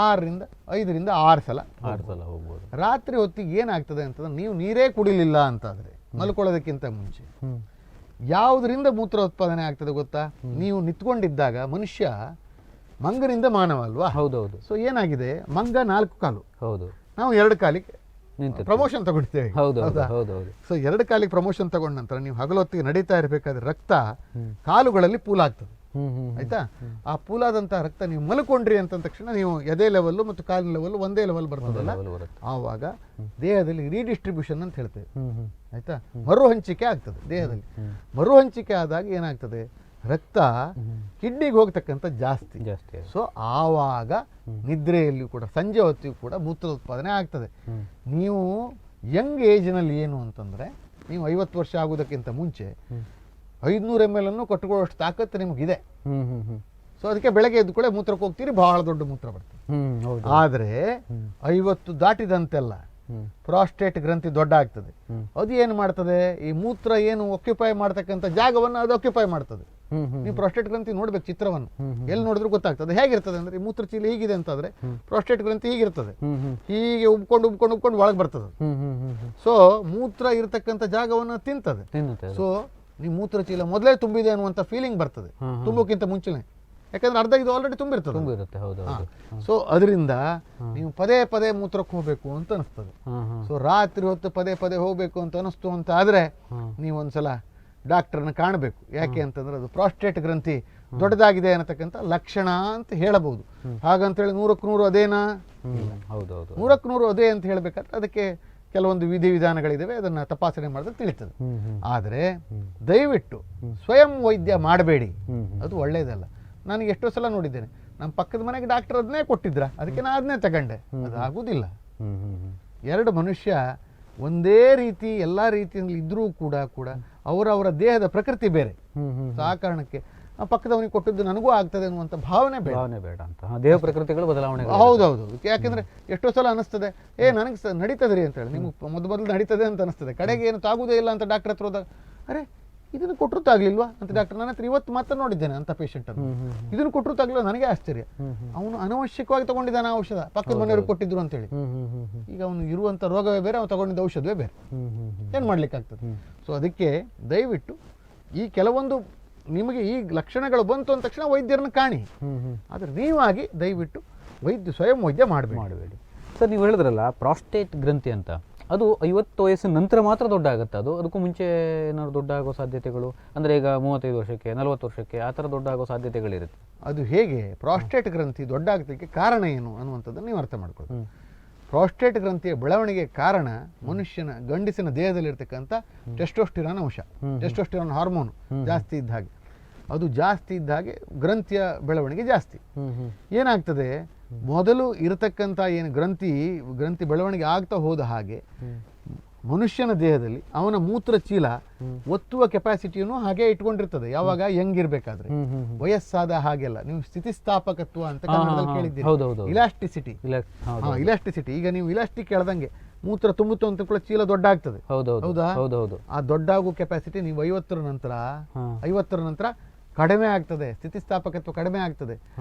5ರಿಂದ 6 ಸಲ ಹೋಗ್ಬೋದು. ರಾತ್ರಿ ಹೊತ್ತಿಗೆ ಏನಾಗ್ತದೆ ಅಂತಂದ್ರೆ, ನೀವು ನೀರೇ ಕುಡಿಲಿಲ್ಲ ಅಂತಾದರೆ ಮಲ್ಕೊಳ್ಳೋದಕ್ಕಿಂತ ಮುಂಚೆ ಯಾವುದರಿಂದ ಮೂತ್ರ ಉತ್ಪಾದನೆ ಆಗ್ತದೆ ಗೊತ್ತಾ? ನೀವು ನಿಂತ್ಕೊಂಡಿದ್ದಾಗ ಮನುಷ್ಯ ಮಂಗನಿಂದ ಮಾನವ ಅಲ್ವಾ? ಹೌದೌದು. ಸೊ ಏನಾಗಿದೆ, ಮಂಗ 4 ಕಾಲು, ಹೌದು, ನಾವು 2 ಕಾಲಿಗೆ ಪ್ರಮೋಷನ್ ತಗೊಂಡಿದ್ದೇವೆ. ಸೊ 2 ಕಾಲಿಗೆ ಪ್ರಮೋಷನ್ ತಗೊಂಡ ನಂತರ ನೀವು ಹಗಲೊತ್ತಿಗೆ ನಡೀತಾ ಇರಬೇಕಾದ್ರೆ ರಕ್ತ ಕಾಲುಗಳಲ್ಲಿ ಪೂಲ್ ಆಗ್ತದೆ. ಆಯ್ತಾ. ಆ ಪೂಲಾದಂತಹ ರಕ್ತ ನೀವು ಮಲ್ಕೊಂಡ್ರಿ ಅಂತ ತಕ್ಷಣ ನೀವು ಎದೆ ಲೆವೆಲ್ಲು ಮತ್ತು ಕಾಲಿನ ಲೆವೆಲ್ ಒಂದೇ ಲೆವೆಲ್ ಬರ್ತದಲ್ಲ, ಆವಾಗ ದೇಹದಲ್ಲಿ ರೀಡಿಸ್ಟ್ರಿಬ್ಯೂಷನ್ ಅಂತ ಹೇಳ್ತೇವೆ. ಆಯ್ತಾ, ಮರು ಹಂಚಿಕೆ ಆಗ್ತದೆ ದೇಹದಲ್ಲಿ. ಮರು ಹಂಚಿಕೆ ಆದಾಗ ಏನಾಗ್ತದೆ, ರಕ್ತ ಕಿಡ್ನಿಗೆ ಹೋಗ್ತಕ್ಕಂಥ ಜಾಸ್ತಿ. ಸೊ ಆವಾಗ ನಿದ್ರೆಯಲ್ಲಿಯೂ ಕೂಡ ಸಂಜೆ ಹೊತ್ತಿಗೂ ಕೂಡ ಮೂತ್ರ ಉತ್ಪಾದನೆ ಆಗ್ತದೆ. ನೀವು ಯಂಗ್ ಏಜ್ನಲ್ಲಿ ಏನು ಅಂತಂದರೆ, ನೀವು 50 ವರ್ಷ ಆಗೋದಕ್ಕಿಂತ ಮುಂಚೆ 500 ml ಅನ್ನು ಕಟ್ಟಿಕೊಳ್ಳುವಷ್ಟು ತಾಕತ್ತು ನಿಮಗಿದೆ. ಸೊ ಅದಕ್ಕೆ ಬೆಳಗ್ಗೆ ಎದ್ದು ಕೂಡ ಮೂತ್ರಕ್ಕೆ ಹೋಗ್ತೀರಿ, ಬಹಳ ದೊಡ್ಡ ಮೂತ್ರ ಬರ್ತದೆ. ಆದರೆ 50 ದಾಟಿದಂತೆಲ್ಲ ಪ್ರಾಸ್ಟೇಟ್ ಗ್ರಂಥಿ ದೊಡ್ಡ ಆಗ್ತದೆ. ಅದು ಏನು ಮಾಡ್ತದೆ, ಈ ಮೂತ್ರ ಏನು ಆಕ್ಯುಪೈ ಮಾಡ್ತಕ್ಕಂಥ ಜಾಗವನ್ನು ಅದು ಆಕ್ಯುಪೈ ಮಾಡ್ತದೆ. ನೀವು ಪ್ರಾಸ್ಟೇಟ್ ಗ್ರಂಥಿ ನೋಡ್ಬೇಕು, ಚಿತ್ರವನ್ನು ಎಲ್ಲಿ ನೋಡಿದ್ರು ಗೊತ್ತಾಗ್ತದೆ. ಹೇಗಿರ್ತದೆ ಅಂದ್ರೆ, ಈ ಮೂತ್ರ ಚೀಲ ಹೀಗಿದೆ ಅಂತಂದ್ರೆ ಪ್ರಾಸ್ಟೇಟ್ ಗ್ರಂಥಿ ಹೀಗಿರ್ತದೆ, ಹೀಗೆ ಉಬ್ಕೊಂಡು ಉಬ್ಕೊಂಡು ಉಬ್ಕೊಂಡು ಒಳಗೆ ಬರ್ತದೆ. ಸೊ ಮೂತ್ರ ಇರತಕ್ಕಂಥ ಜಾಗವನ್ನು ತಿಂತದೆ. ಸೊ ನೀವು ಮೂತ್ರ ಚೀಲ ಮೊದಲೇ ತುಂಬಿದೆ ಅನ್ನುವಂಥ ಫೀಲಿಂಗ್ ಬರ್ತದೆ ತುಂಬೋಕ್ಕಿಂತ ಮುಂಚೆನೆ, ಯಾಕಂದ್ರೆ ಅರ್ಧ ಇದು ಆಲ್ರೆಡಿ ತುಂಬಿರ್ತದೆ. ಸೊ ಅದರಿಂದ ನೀವು ಪದೇ ಪದೇ ಮೂತ್ರಕ್ಕೆ ಹೋಗ್ಬೇಕು ಅಂತ ಅನಿಸ್ತದೆ. ಸೊ ರಾತ್ರಿ ಹೊತ್ತು ಪದೇ ಪದೇ ಹೋಗ್ಬೇಕು ಅಂತ ಅನಿಸ್ತು ಅಂತ ಆದ್ರೆ ನೀವು ಒಂದ್ಸಲ ಡಾಕ್ಟರ್ನ ಕಾಣಬೇಕು. ಯಾಕೆ ಅಂತಂದ್ರೆ ಅದು ಪ್ರಾಸ್ಟೇಟ್ ಗ್ರಂಥಿ ದೊಡ್ಡದಾಗಿದೆ ಅನ್ನತಕ್ಕಂಥ ಲಕ್ಷಣ ಅಂತ ಹೇಳಬಹುದು. ಹಾಗಂತೇಳಿ 100ಕ್ಕೆ 100 ಅದೇನಾ? 100ಕ್ಕೆ 100 ಅದೇ ಅಂತ ಹೇಳ್ಬೇಕಾದ್ರೆ ಅದಕ್ಕೆ ಕೆಲವೊಂದು ವಿಧಿವಿಧಾನಗಳಿದ್ದಾವೆ, ಅದನ್ನ ತಪಾಸಣೆ ಮಾಡಿದ್ರೆ ತಿಳಿತದೆ. ಆದರೆ ದಯವಿಟ್ಟು ಸ್ವಯಂ ವೈದ್ಯ ಮಾಡಬೇಡಿ, ಅದು ಒಳ್ಳೇದಲ್ಲ. ನನಗೆ ಎಷ್ಟೋ ಸಲ ನೋಡಿದ್ದೇನೆ, ನಮ್ಮ ಪಕ್ಕದ ಮನೆಗೆ ಡಾಕ್ಟರ್ ಅದನ್ನೇ ಕೊಟ್ಟಿದ್ರ, ಅದಕ್ಕೆ ನಾನು ಅದನ್ನೇ ತಗೊಂಡೆ. ಅದು ಆಗುದಿಲ್ಲ. ಎರಡು ಮನುಷ್ಯ ಒಂದೇ ರೀತಿ ಎಲ್ಲ ರೀತಿಯಲ್ಲಿ ಇದ್ರೂ ಕೂಡ ಅವರ ದೇಹದ ಪ್ರಕೃತಿ ಬೇರೆ. ಆ ಕಾರಣಕ್ಕೆ ಆ ಪಕ್ಕದವನಿಗೆ ಕೊಟ್ಟಿದ್ದು ನನಗೂ ಆಗ್ತದೆ ಅನ್ನುವಂಥ ಭಾವನೆ ಬೇಡ ಅಂತ, ದೇಹ ಪ್ರಕೃತಿಗಳು ಬದಲಾವಣೆ. ಹೌದೌದು. ಯಾಕೆಂದ್ರೆ ಎಷ್ಟೋ ಸಲ ಅನಿಸ್ತದೆ, ನನಗೆ ನಡೀತದ್ರಿ ಅಂತ ಹೇಳಿ, ನಿಮ್ಗೆ ಮೊದಲು ನಡೀತದೆ ಅಂತ ಅನಿಸ್ತದೆ, ಕಡೆಗೆ ಏನು ತಾಗುದೇ ಇಲ್ಲ ಅಂತ ಡಾಕ್ಟರ್ ಹತ್ರ ಹೋದಾಗ, ಅರೆ ಇದನ್ನು ಕೊಟ್ಟರು ತಾಗ್ಲಿಲ್ವಾ ಅಂತ ಡಾಕ್ಟರ್ ನನ್ನ ಹತ್ರ ಇವತ್ತು ಮಾತ್ರ ನೋಡಿದ್ದೇನೆ ಅಂತ ಪೇಷಂಟ್ ಅನ್ನು. ಇದನ್ನು ಕೊಟ್ಟರು ತಾಗ್ಲಿಲ್ಲ, ನನಗೆ ಆಶ್ಚರ್ಯ. ಅವನು ಅನವಶ್ಯಕವಾಗಿ ತಗೊಂಡಿದ್ದಾನೆ ಔಷಧ, ಪಕ್ಕದ ಮನೆಯವರು ಕೊಟ್ಟಿದ್ರು ಅಂತೇಳಿ. ಈಗ ಅವನು ಇರುವಂತ ರೋಗವೇ ಬೇರೆ, ಅವನು ತಗೊಂಡಿದ್ದ ಔಷಧವೇ ಬೇರೆ, ಏನ್ ಮಾಡ್ಲಿಕ್ಕಾಗ್ತದೆ? ಸೊ ಅದಕ್ಕೆ ದಯವಿಟ್ಟು ಈ ಕೆಲವೊಂದು ನಿಮಗೆ ಈ ಲಕ್ಷಣಗಳು ಬಂತು ಅಂದ ತಕ್ಷಣ ವೈದ್ಯರನ್ನ ಕಾಣಿ. ಆದ್ರೆ ನೀವಾಗಿ ದಯವಿಟ್ಟು ಸ್ವಯಂ ವೈದ್ಯ ಮಾಡಬೇಡಿ. ಸರ್, ನೀವು ಹೇಳಿದ್ರಲ್ಲ ಪ್ರಾಸ್ಟೇಟ್ ಗ್ರಂಥಿ ಅಂತ, ಅದು 50 ವಯಸ್ಸಿನ ನಂತರ ಮಾತ್ರ ದೊಡ್ಡ ಆಗುತ್ತೆ. ಅದಕ್ಕೂ ಮುಂಚೆ ಏನಾದ್ರು ದೊಡ್ಡ ಆಗೋ ಸಾಧ್ಯತೆಗಳು, ಅಂದರೆ ಈಗ 35 ವರ್ಷಕ್ಕೆ 40 ವರ್ಷಕ್ಕೆ ಆ ಥರ ದೊಡ್ಡ ಆಗೋ ಸಾಧ್ಯತೆಗಳಿರುತ್ತೆ. ಅದು ಹೇಗೆ ಪ್ರಾಸ್ಟೇಟ್ ಗ್ರಂಥಿ ದೊಡ್ಡ ಆಗಲಿಕ್ಕೆ ಕಾರಣ ಏನು ಅನ್ನುವಂಥದ್ದನ್ನು ನೀವು ಅರ್ಥ ಮಾಡ್ಕೊಳ್ಳಿ. ಪ್ರಾಸ್ಟೇಟ್ ಗ್ರಂಥಿಯ ಬೆಳವಣಿಗೆ ಕಾರಣ ಮನುಷ್ಯನ ಗಂಡಸಿನ ದೇಹದಲ್ಲಿರ್ತಕ್ಕಂಥ ಟೆಸ್ಟೋಸ್ಟಿರಾನ್ ಅಂಶ, ಟೆಸ್ಟೋಸ್ಟಿರಾನ್ ಹಾರ್ಮೋನ್ ಜಾಸ್ತಿ ಇದ್ದ ಹಾಗೆ, ಅದು ಜಾಸ್ತಿ ಇದ್ದ ಹಾಗೆ ಗ್ರಂಥಿಯ ಬೆಳವಣಿಗೆ ಜಾಸ್ತಿ. ಏನಾಗ್ತದೆ, ಮೊದಲು ಇರತಕ್ಕಂಥ ಏನು ಗ್ರಂಥಿ ಬೆಳವಣಿಗೆ ಆಗ್ತಾ ಹೋದ ಹಾಗೆ ಮನುಷ್ಯನ ದೇಹದಲ್ಲಿ ಅವನ ಮೂತ್ರ ಚೀಲ ಒತ್ತುವ ಕೆಪಾಸಿಟಿಯನ್ನು ಹಾಗೆ ಇಟ್ಕೊಂಡಿರ್ತದೆ. ಯಾವಾಗ ಹೆಂಗಿರ್ಬೇಕಾದ್ರೆ, ವಯಸ್ಸಾದ ಹಾಗೆಲ್ಲ. ನೀವು ಸ್ಥಿತಿಸ್ಥಾಪಕತ್ವ ಅಂತ ಕನ್ನಡದಲ್ಲಿ ಕೇಳಿದ್ದೀರಿ, ಇಲಾಸ್ಟಿಸಿಟಿ. ಈಗ ನೀವು ಇಲಾಸ್ಟಿಕ್ ಹೇಳ್ದಂಗೆ ಮೂತ್ರ ತುಂಬುತ್ತು ಅಂತ ಕೂಡ ಚೀಲ ದೊಡ್ಡ ಆಗ್ತದೆ. ಹೌದಾ? ಆ ದೊಡ್ಡ ಆಗೋ ಕೆಪಾಸಿಟಿ ನೀವು 50ರ ನಂತರ ಕಡಿಮೆ ಆಗ್ತದೆ, ಸ್ಥಿತಿಸ್ಥಾಪಕತ್ವ ಕಡಿಮೆ ಆಗ್ತದೆ.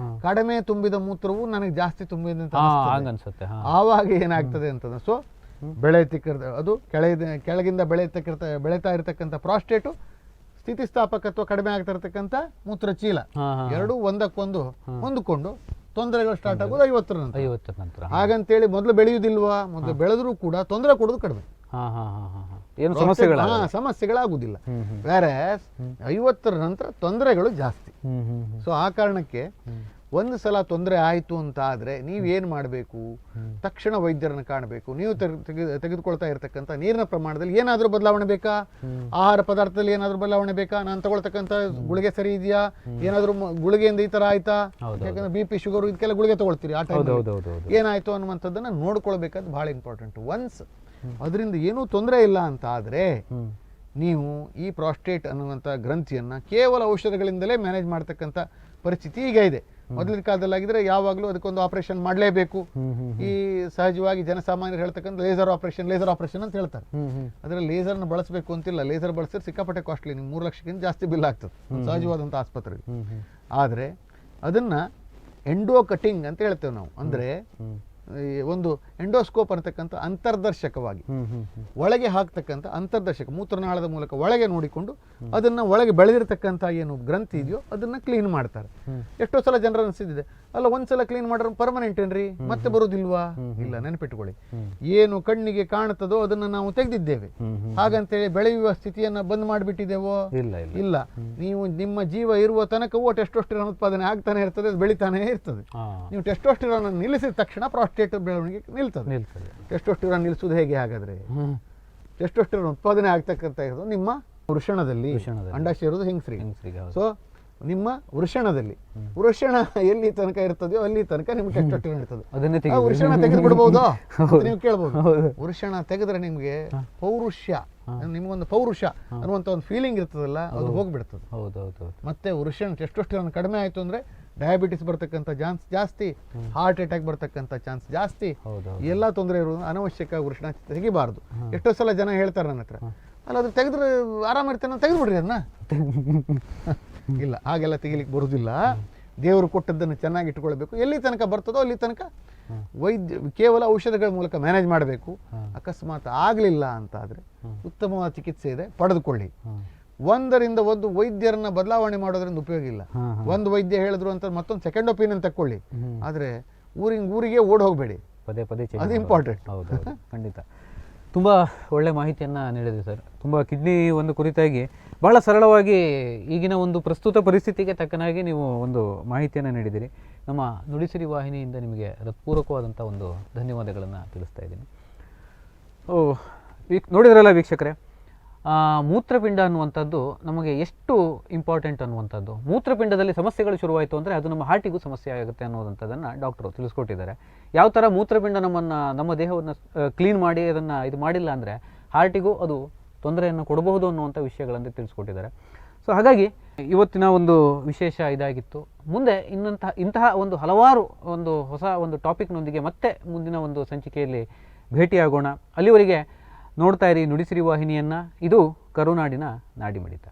ಕಡಿಮೆ ತುಂಬಿದ ಮೂತ್ರವು ನನಗೆ ಜಾಸ್ತಿ ತುಂಬಿದೆ ಅಂತ ಅನ್ಸುತ್ತೆ. ಆವಾಗ ಏನಾಗ್ತದೆ ಅಂತಂದ್ರೆ, ಸೊ ಅದು ಕೆಳಗಿಂದ ಬೆಳೀತಾ ಇರತಕ್ಕಂಥ ಪ್ರಾಸ್ಟೇಟು, ಸ್ಥಿತಿಸ್ಥಾಪಕತ್ವ ಕಡಿಮೆ ಆಗ್ತಾ ಇರತಕ್ಕಂಥ ಮೂತ್ರ ಚೀಲ, ಎರಡೂ ಒಂದಕ್ಕೊಂದು ಹೊಂದಿಕೊಂಡು ತೊಂದರೆಗಳು ಸ್ಟಾರ್ಟ್ ಆಗೋದು 50ರ ನಂತರ. ಹಾಗಂತೇಳಿ ಮೊದಲು ಬೆಳೆಯುವುದಿಲ್ವಾ? ಮೊದಲು ಬೆಳೆದ್ರೂ ಕೂಡ ತೊಂದರೆ ಕೊಡೋದು ಕಡಿಮೆ, ಸಮಸ್ಯೆಗಳಾಗುದಿಲ್ಲ. ಬೇರೆ 50ರ ನಂತರ ತೊಂದರೆಗಳು ಜಾಸ್ತಿ. ಸೊ ಆ ಕಾರಣಕ್ಕೆ ಒಂದು ಸಲ ತೊಂದರೆ ಆಯಿತು ಅಂತ ಆದರೆ ನೀವೇನು ಮಾಡಬೇಕು? ತಕ್ಷಣ ವೈದ್ಯರನ್ನು ಕಾಣಬೇಕು. ನೀವು ತೆಗೆದುಕೊಳ್ತಾ ಇರತಕ್ಕಂಥ ನೀರಿನ ಪ್ರಮಾಣದಲ್ಲಿ ಏನಾದರೂ ಬದಲಾವಣೆ ಬೇಕಾ? ಆಹಾರ ಪದಾರ್ಥದಲ್ಲಿ ಏನಾದರೂ ಬದಲಾವಣೆ ಬೇಕಾ? ನಾನು ತಗೊಳ್ತಕ್ಕಂಥ ಗುಳಿಗೆ ಸರಿ ಇದೆಯಾ? ಏನಾದರೂ ಗುಳಿಗೆಯಿಂದ ಈ ಥರ ಆಯ್ತಾ? ಯಾಕಂದ್ರೆ BP ಶುಗರ್ ಇದಕ್ಕೆಲ್ಲ ಗುಳಿಗೆ ತಗೊಳ್ತೀರಿ, ಆ ಟೈಮ್ ಏನಾಯ್ತು ಅನ್ನುವಂಥದ್ದನ್ನು ನೋಡ್ಕೊಳ್ಬೇಕಾದ್ ಬಹಳ ಇಂಪಾರ್ಟೆಂಟ್. ಒನ್ಸ್ ಅದರಿಂದ ಏನೂ ತೊಂದರೆ ಇಲ್ಲ ಅಂತ ಆದರೆ ನೀವು ಈ ಪ್ರಾಸ್ಟೇಟ್ ಅನ್ನುವಂಥ ಗ್ರಂಥಿಯನ್ನು ಕೇವಲ ಔಷಧಗಳಿಂದಲೇ ಮ್ಯಾನೇಜ್ ಮಾಡ್ತಕ್ಕಂಥ ಪರಿಸ್ಥಿತಿ ಈಗ ಇದೆ. ಮೊದಲಿನ ಕಾಲದಲ್ಲಾಗಿದ್ರೆ ಯಾವಾಗಲೂ ಅದಕ್ಕೊಂದು ಆಪರೇಷನ್ ಮಾಡಲೇಬೇಕು. ಈ ಸಹಜವಾಗಿ ಜನಸಾಮಾನ್ಯರು ಹೇಳ್ತಕ್ಕಂಥ ಲೇಸರ್ ಆಪರೇಷನ್ ಅಂತ ಹೇಳ್ತಾರೆ. ಅದರಲ್ಲಿ ಲೇಸರ್ನ ಬಳಸಬೇಕು ಅಂತಿಲ್ಲ. ಲೇಸರ್ ಬಳಸಿದ್ರೆ ಸಿಕ್ಕಾಪಟ್ಟೆ ಕಾಸ್ಟ್ಲಿ, ನಿಮ್ಗೆ 3 ಲಕ್ಷಕ್ಕಿಂತ ಜಾಸ್ತಿ ಬಿಲ್ ಆಗ್ತದೆ ಸಹಜವಾದಂಥ ಆಸ್ಪತ್ರೆಗೆ. ಆದರೆ ಅದನ್ನ ಎಂಡೋ ಕಟಿಂಗ್ ಅಂತ ಹೇಳ್ತೇವೆ ನಾವು. ಅಂದರೆ ಒಂದು ಎಂಡೋಸ್ಕೋಪ್ ಅಂತಕ್ಕಂಥ ಅಂತರ್ದರ್ಶಕವಾಗಿ ಒಳಗೆ ಹಾಕ್ತಕ್ಕಂಥ ಅಂತರ್ದರ್ಶಕ ಮೂತ್ರನಾಳದ ಮೂಲಕ ಒಳಗೆ ನೋಡಿಕೊಂಡು ಅದನ್ನು ಒಳಗೆ ಬೆಳೆದಿರ್ತಕ್ಕಂಥ ಏನು ಗ್ರಂಥಿ ಇದೆಯೋ ಅದನ್ನು ಕ್ಲೀನ್ ಮಾಡ್ತಾರೆ. ಎಷ್ಟೋ ಸಲ ಜನರ ಅನಿಸಿದೆ, ಅಲ್ಲ ಒಂದ್ಸಲ ಕ್ಲೀನ್ ಮಾಡಿದ್ರೆ ಪರ್ಮನೆಂಟ್ ಏನ್ರಿ ಮತ್ತೆ ಬರೋದಿಲ್ವಾ? ಇಲ್ಲ, ನೆನಪಿಟ್ಕೊಳ್ಳಿ, ಏನು ಕಣ್ಣಿಗೆ ಕಾಣುತ್ತದೋ ಅದನ್ನು ನಾವು ತೆಗೆದಿದ್ದೇವೆ. ಹಾಗಂತೇಳಿ ಬೆಳೆಯುವ ಸ್ಥಿತಿಯನ್ನು ಬಂದ್ ಮಾಡಿಬಿಟ್ಟಿದ್ದೇವೋ? ಇಲ್ಲ. ನೀವು ನಿಮ್ಮ ಜೀವ ಇರುವ ತನಕವೂ ಟೆಸ್ಟೋಸ್ಟಿರಾನ್ ಉತ್ಪಾದನೆ ಆಗ್ತಾನೆ ಇರ್ತದೆ, ಅದು ಬೆಳಿತಾನೆ ಇರ್ತದೆ. ನೀವು ಟೆಸ್ಟೋಸ್ಟಿರಾನ್ ನಿಲ್ಲಿಸಿದ ತಕ್ಷಣ ಪ್ರಾಸ್ಟೇಟ್ ಬೆಳವಣಿಗೆ ನಿಲ್ತದೆ. ಟೆಸ್ಟೋಸ್ಟಿರಾನ್ ನಿಲ್ಲಿಸುವುದು ಹೇಗೆ ಹಾಗಾದ್ರೆ? ಟೆಸ್ಟೋಸ್ಟಿರಾನ್ ಉತ್ಪಾದನೆ ಆಗ್ತಕ್ಕಂಥ ನಿಮ್ಮ ವೃಷಣದಲ್ಲಿ, ಅಂಡಾಶಯ ಇರೋದು ಹೆಂಗಸರಿಗೆ. ಸೊ ನಿಮ್ಮ ವೃಷಣದಲ್ಲಿ, ವೃಷಣ ಎಲ್ಲಿ ತನಕ ಇರ್ತದೆಯೋ ಅಲ್ಲಿ ತನಕ ನಿಮ್ಗೆ ಟೆಸ್ಟೋಸ್ಟಿರಾನ್ ಇರ್ತದೆ. ವೃಷಣ ತೆಗೆದು ಬಿಡ್ಬಹುದಾ ನೀವು ಕೇಳ್ಬೋದು. ವೃಷಣ ತೆಗೆದ್ರೆ ನಿಮ್ಗೆ ಪೌರುಷ್ಯ, ನಿಮ್ಗೊಂದು ಪೌರುಷ ಅನ್ನುವಂಥ ಒಂದು ಫೀಲಿಂಗ್ ಇರ್ತದಲ್ಲ, ಅದು ಹೋಗ್ಬಿಡ್ತದೆ. ಮತ್ತೆ ವೃಷಣ ಟೆಸ್ಟೋಸ್ಟಿರಾನ್ ಕಡಿಮೆ ಆಯ್ತು ಅಂದ್ರೆ ಡಯಾಬಿಟಿಸ್ ಬರ್ತಕ್ಕಂಥ ಚಾನ್ಸ್ ಜಾಸ್ತಿ, ಹಾರ್ಟ್ ಅಟ್ಯಾಕ್ ಬರ್ತಕ್ಕಂಥ ಚಾನ್ಸ್ ಜಾಸ್ತಿ, ಎಲ್ಲ ತೊಂದರೆ ಇರೋದು. ಅನವಶ್ಯಕ ವೃಷಣ ತೆಗಿಬಾರ್ದು. ಎಷ್ಟೋ ಸಲ ಜನ ಹೇಳ್ತಾರೆ ನನ್ನ ಹತ್ರ, ಅಲ್ಲ ಅದು ತೆಗೆದ್ರೆ ಆರಾಮಿರ್ತೇನೆ, ತೆಗೆದ್ಬಿಡ್ರಿ ಅದನ್ನ. ಇಲ್ಲ, ಹಾಗೆಲ್ಲ ತೆಗಿಲಿಕ್ಕೆ ಬರುವುದಿಲ್ಲ. ದೇವರು ಕೊಟ್ಟದ್ದನ್ನು ಚೆನ್ನಾಗಿ ಇಟ್ಕೊಳ್ಬೇಕು. ಎಲ್ಲಿ ತನಕ ಬರ್ತದೋ ಅಲ್ಲಿ ತನಕ ಕೇವಲ ಔಷಧಗಳ ಮೂಲಕ ಮ್ಯಾನೇಜ್ ಮಾಡಬೇಕು. ಅಕಸ್ಮಾತ್ ಆಗಲಿಲ್ಲ ಅಂತಾದರೆ ಉತ್ತಮವಾದ ಚಿಕಿತ್ಸೆ ಇದೆ, ಪಡೆದುಕೊಳ್ಳಿ. ಒಂದರಿಂದ ಒಂದು ವೈದ್ಯರನ್ನ ಬದಲಾವಣೆ ಮಾಡೋದ್ರಿಂದ ಉಪಯೋಗ ಇಲ್ಲ. ಒಂದು ವೈದ್ಯ ಹೇಳಿದ್ರು ಅಂತ ಮತ್ತೊಂದು ಸೆಕೆಂಡ್ ಒಪಿನಿಯನ್ ತಕ್ಕೊಳ್ಳಿ, ಆದರೆ ಊರಿಗೆ ಓಡ್ ಹೋಗಬೇಡಿ. ಪದೇ ಪದೇ ಅದು ಇಂಪಾರ್ಟೆಂಟ್. ಹೌದು, ಖಂಡಿತ. ತುಂಬ ಒಳ್ಳೆ ಮಾಹಿತಿಯನ್ನು ನೀಡಿದೆ ಸರ್. ತುಂಬ ಕಿಡ್ನಿ ಒಂದು ಕುರಿತಾಗಿ ಭಾಳ ಸರಳವಾಗಿ ಈಗಿನ ಒಂದು ಪ್ರಸ್ತುತ ಪರಿಸ್ಥಿತಿಗೆ ತಕ್ಕನಾಗಿ ನೀವು ಒಂದು ಮಾಹಿತಿಯನ್ನು ನೀಡಿದ್ದೀರಿ. ನಮ್ಮ ನುಡಿಸಿರಿ ವಾಹಿನಿಯಿಂದ ನಿಮಗೆ ಹೃತ್ಪೂರ್ವಕವಾದಂಥ ಒಂದು ಧನ್ಯವಾದಗಳನ್ನು ತಿಳಿಸ್ತಾ ಇದ್ದೀನಿ. ನೋಡಿದ್ರಲ್ಲ ವೀಕ್ಷಕರೇ, ಮೂತ್ರಪಿಂಡ ಅನ್ನುವಂಥದ್ದು ನಮಗೆ ಎಷ್ಟು ಇಂಪಾರ್ಟೆಂಟ್ ಅನ್ನುವಂಥದ್ದು. ಮೂತ್ರಪಿಂಡದಲ್ಲಿ ಸಮಸ್ಯೆಗಳು ಶುರುವಾಯಿತು ಅಂದರೆ ಅದು ನಮ್ಮ ಹಾರ್ಟಿಗೂ ಸಮಸ್ಯೆ ಆಗುತ್ತೆ ಅನ್ನೋದಂಥದ್ದನ್ನು ಡಾಕ್ಟರು ತಿಳಿಸ್ಕೊಟ್ಟಿದ್ದಾರೆ. ಯಾವ ಥರ ಮೂತ್ರಪಿಂಡ ನಮ್ಮ ದೇಹವನ್ನು ಕ್ಲೀನ್ ಮಾಡಿ ಅದನ್ನು ಇದು ಮಾಡಿಲ್ಲ ಅಂದರೆ ಹಾರ್ಟಿಗೂ ಅದು ತೊಂದರೆಯನ್ನು ಕೊಡಬಹುದು ಅನ್ನುವಂಥ ವಿಷಯಗಳನ್ನು ತಿಳಿಸ್ಕೊಟ್ಟಿದ್ದಾರೆ. ಸೊ ಹಾಗಾಗಿ ಇವತ್ತಿನ ಒಂದು ವಿಶೇಷ ಇದಾಗಿತ್ತು. ಮುಂದೆ ಇಂತಹ ಒಂದು ಹಲವಾರು ಒಂದು ಹೊಸ ಒಂದು ಟಾಪಿಕ್ನೊಂದಿಗೆ ಮತ್ತೆ ಮುಂದಿನ ಒಂದು ಸಂಚಿಕೆಯಲ್ಲಿ ಭೇಟಿಯಾಗೋಣ. ಅಲ್ಲಿವರೆಗೆ ನೋಡ್ತಾ ಇರಿ ನುಡಿಸಿರಿ ವಾಹಿನಿಯನ್ನು. ಇದು ಕರುನಾಡಿನ ನಾಡಿಮಿಡಿತ.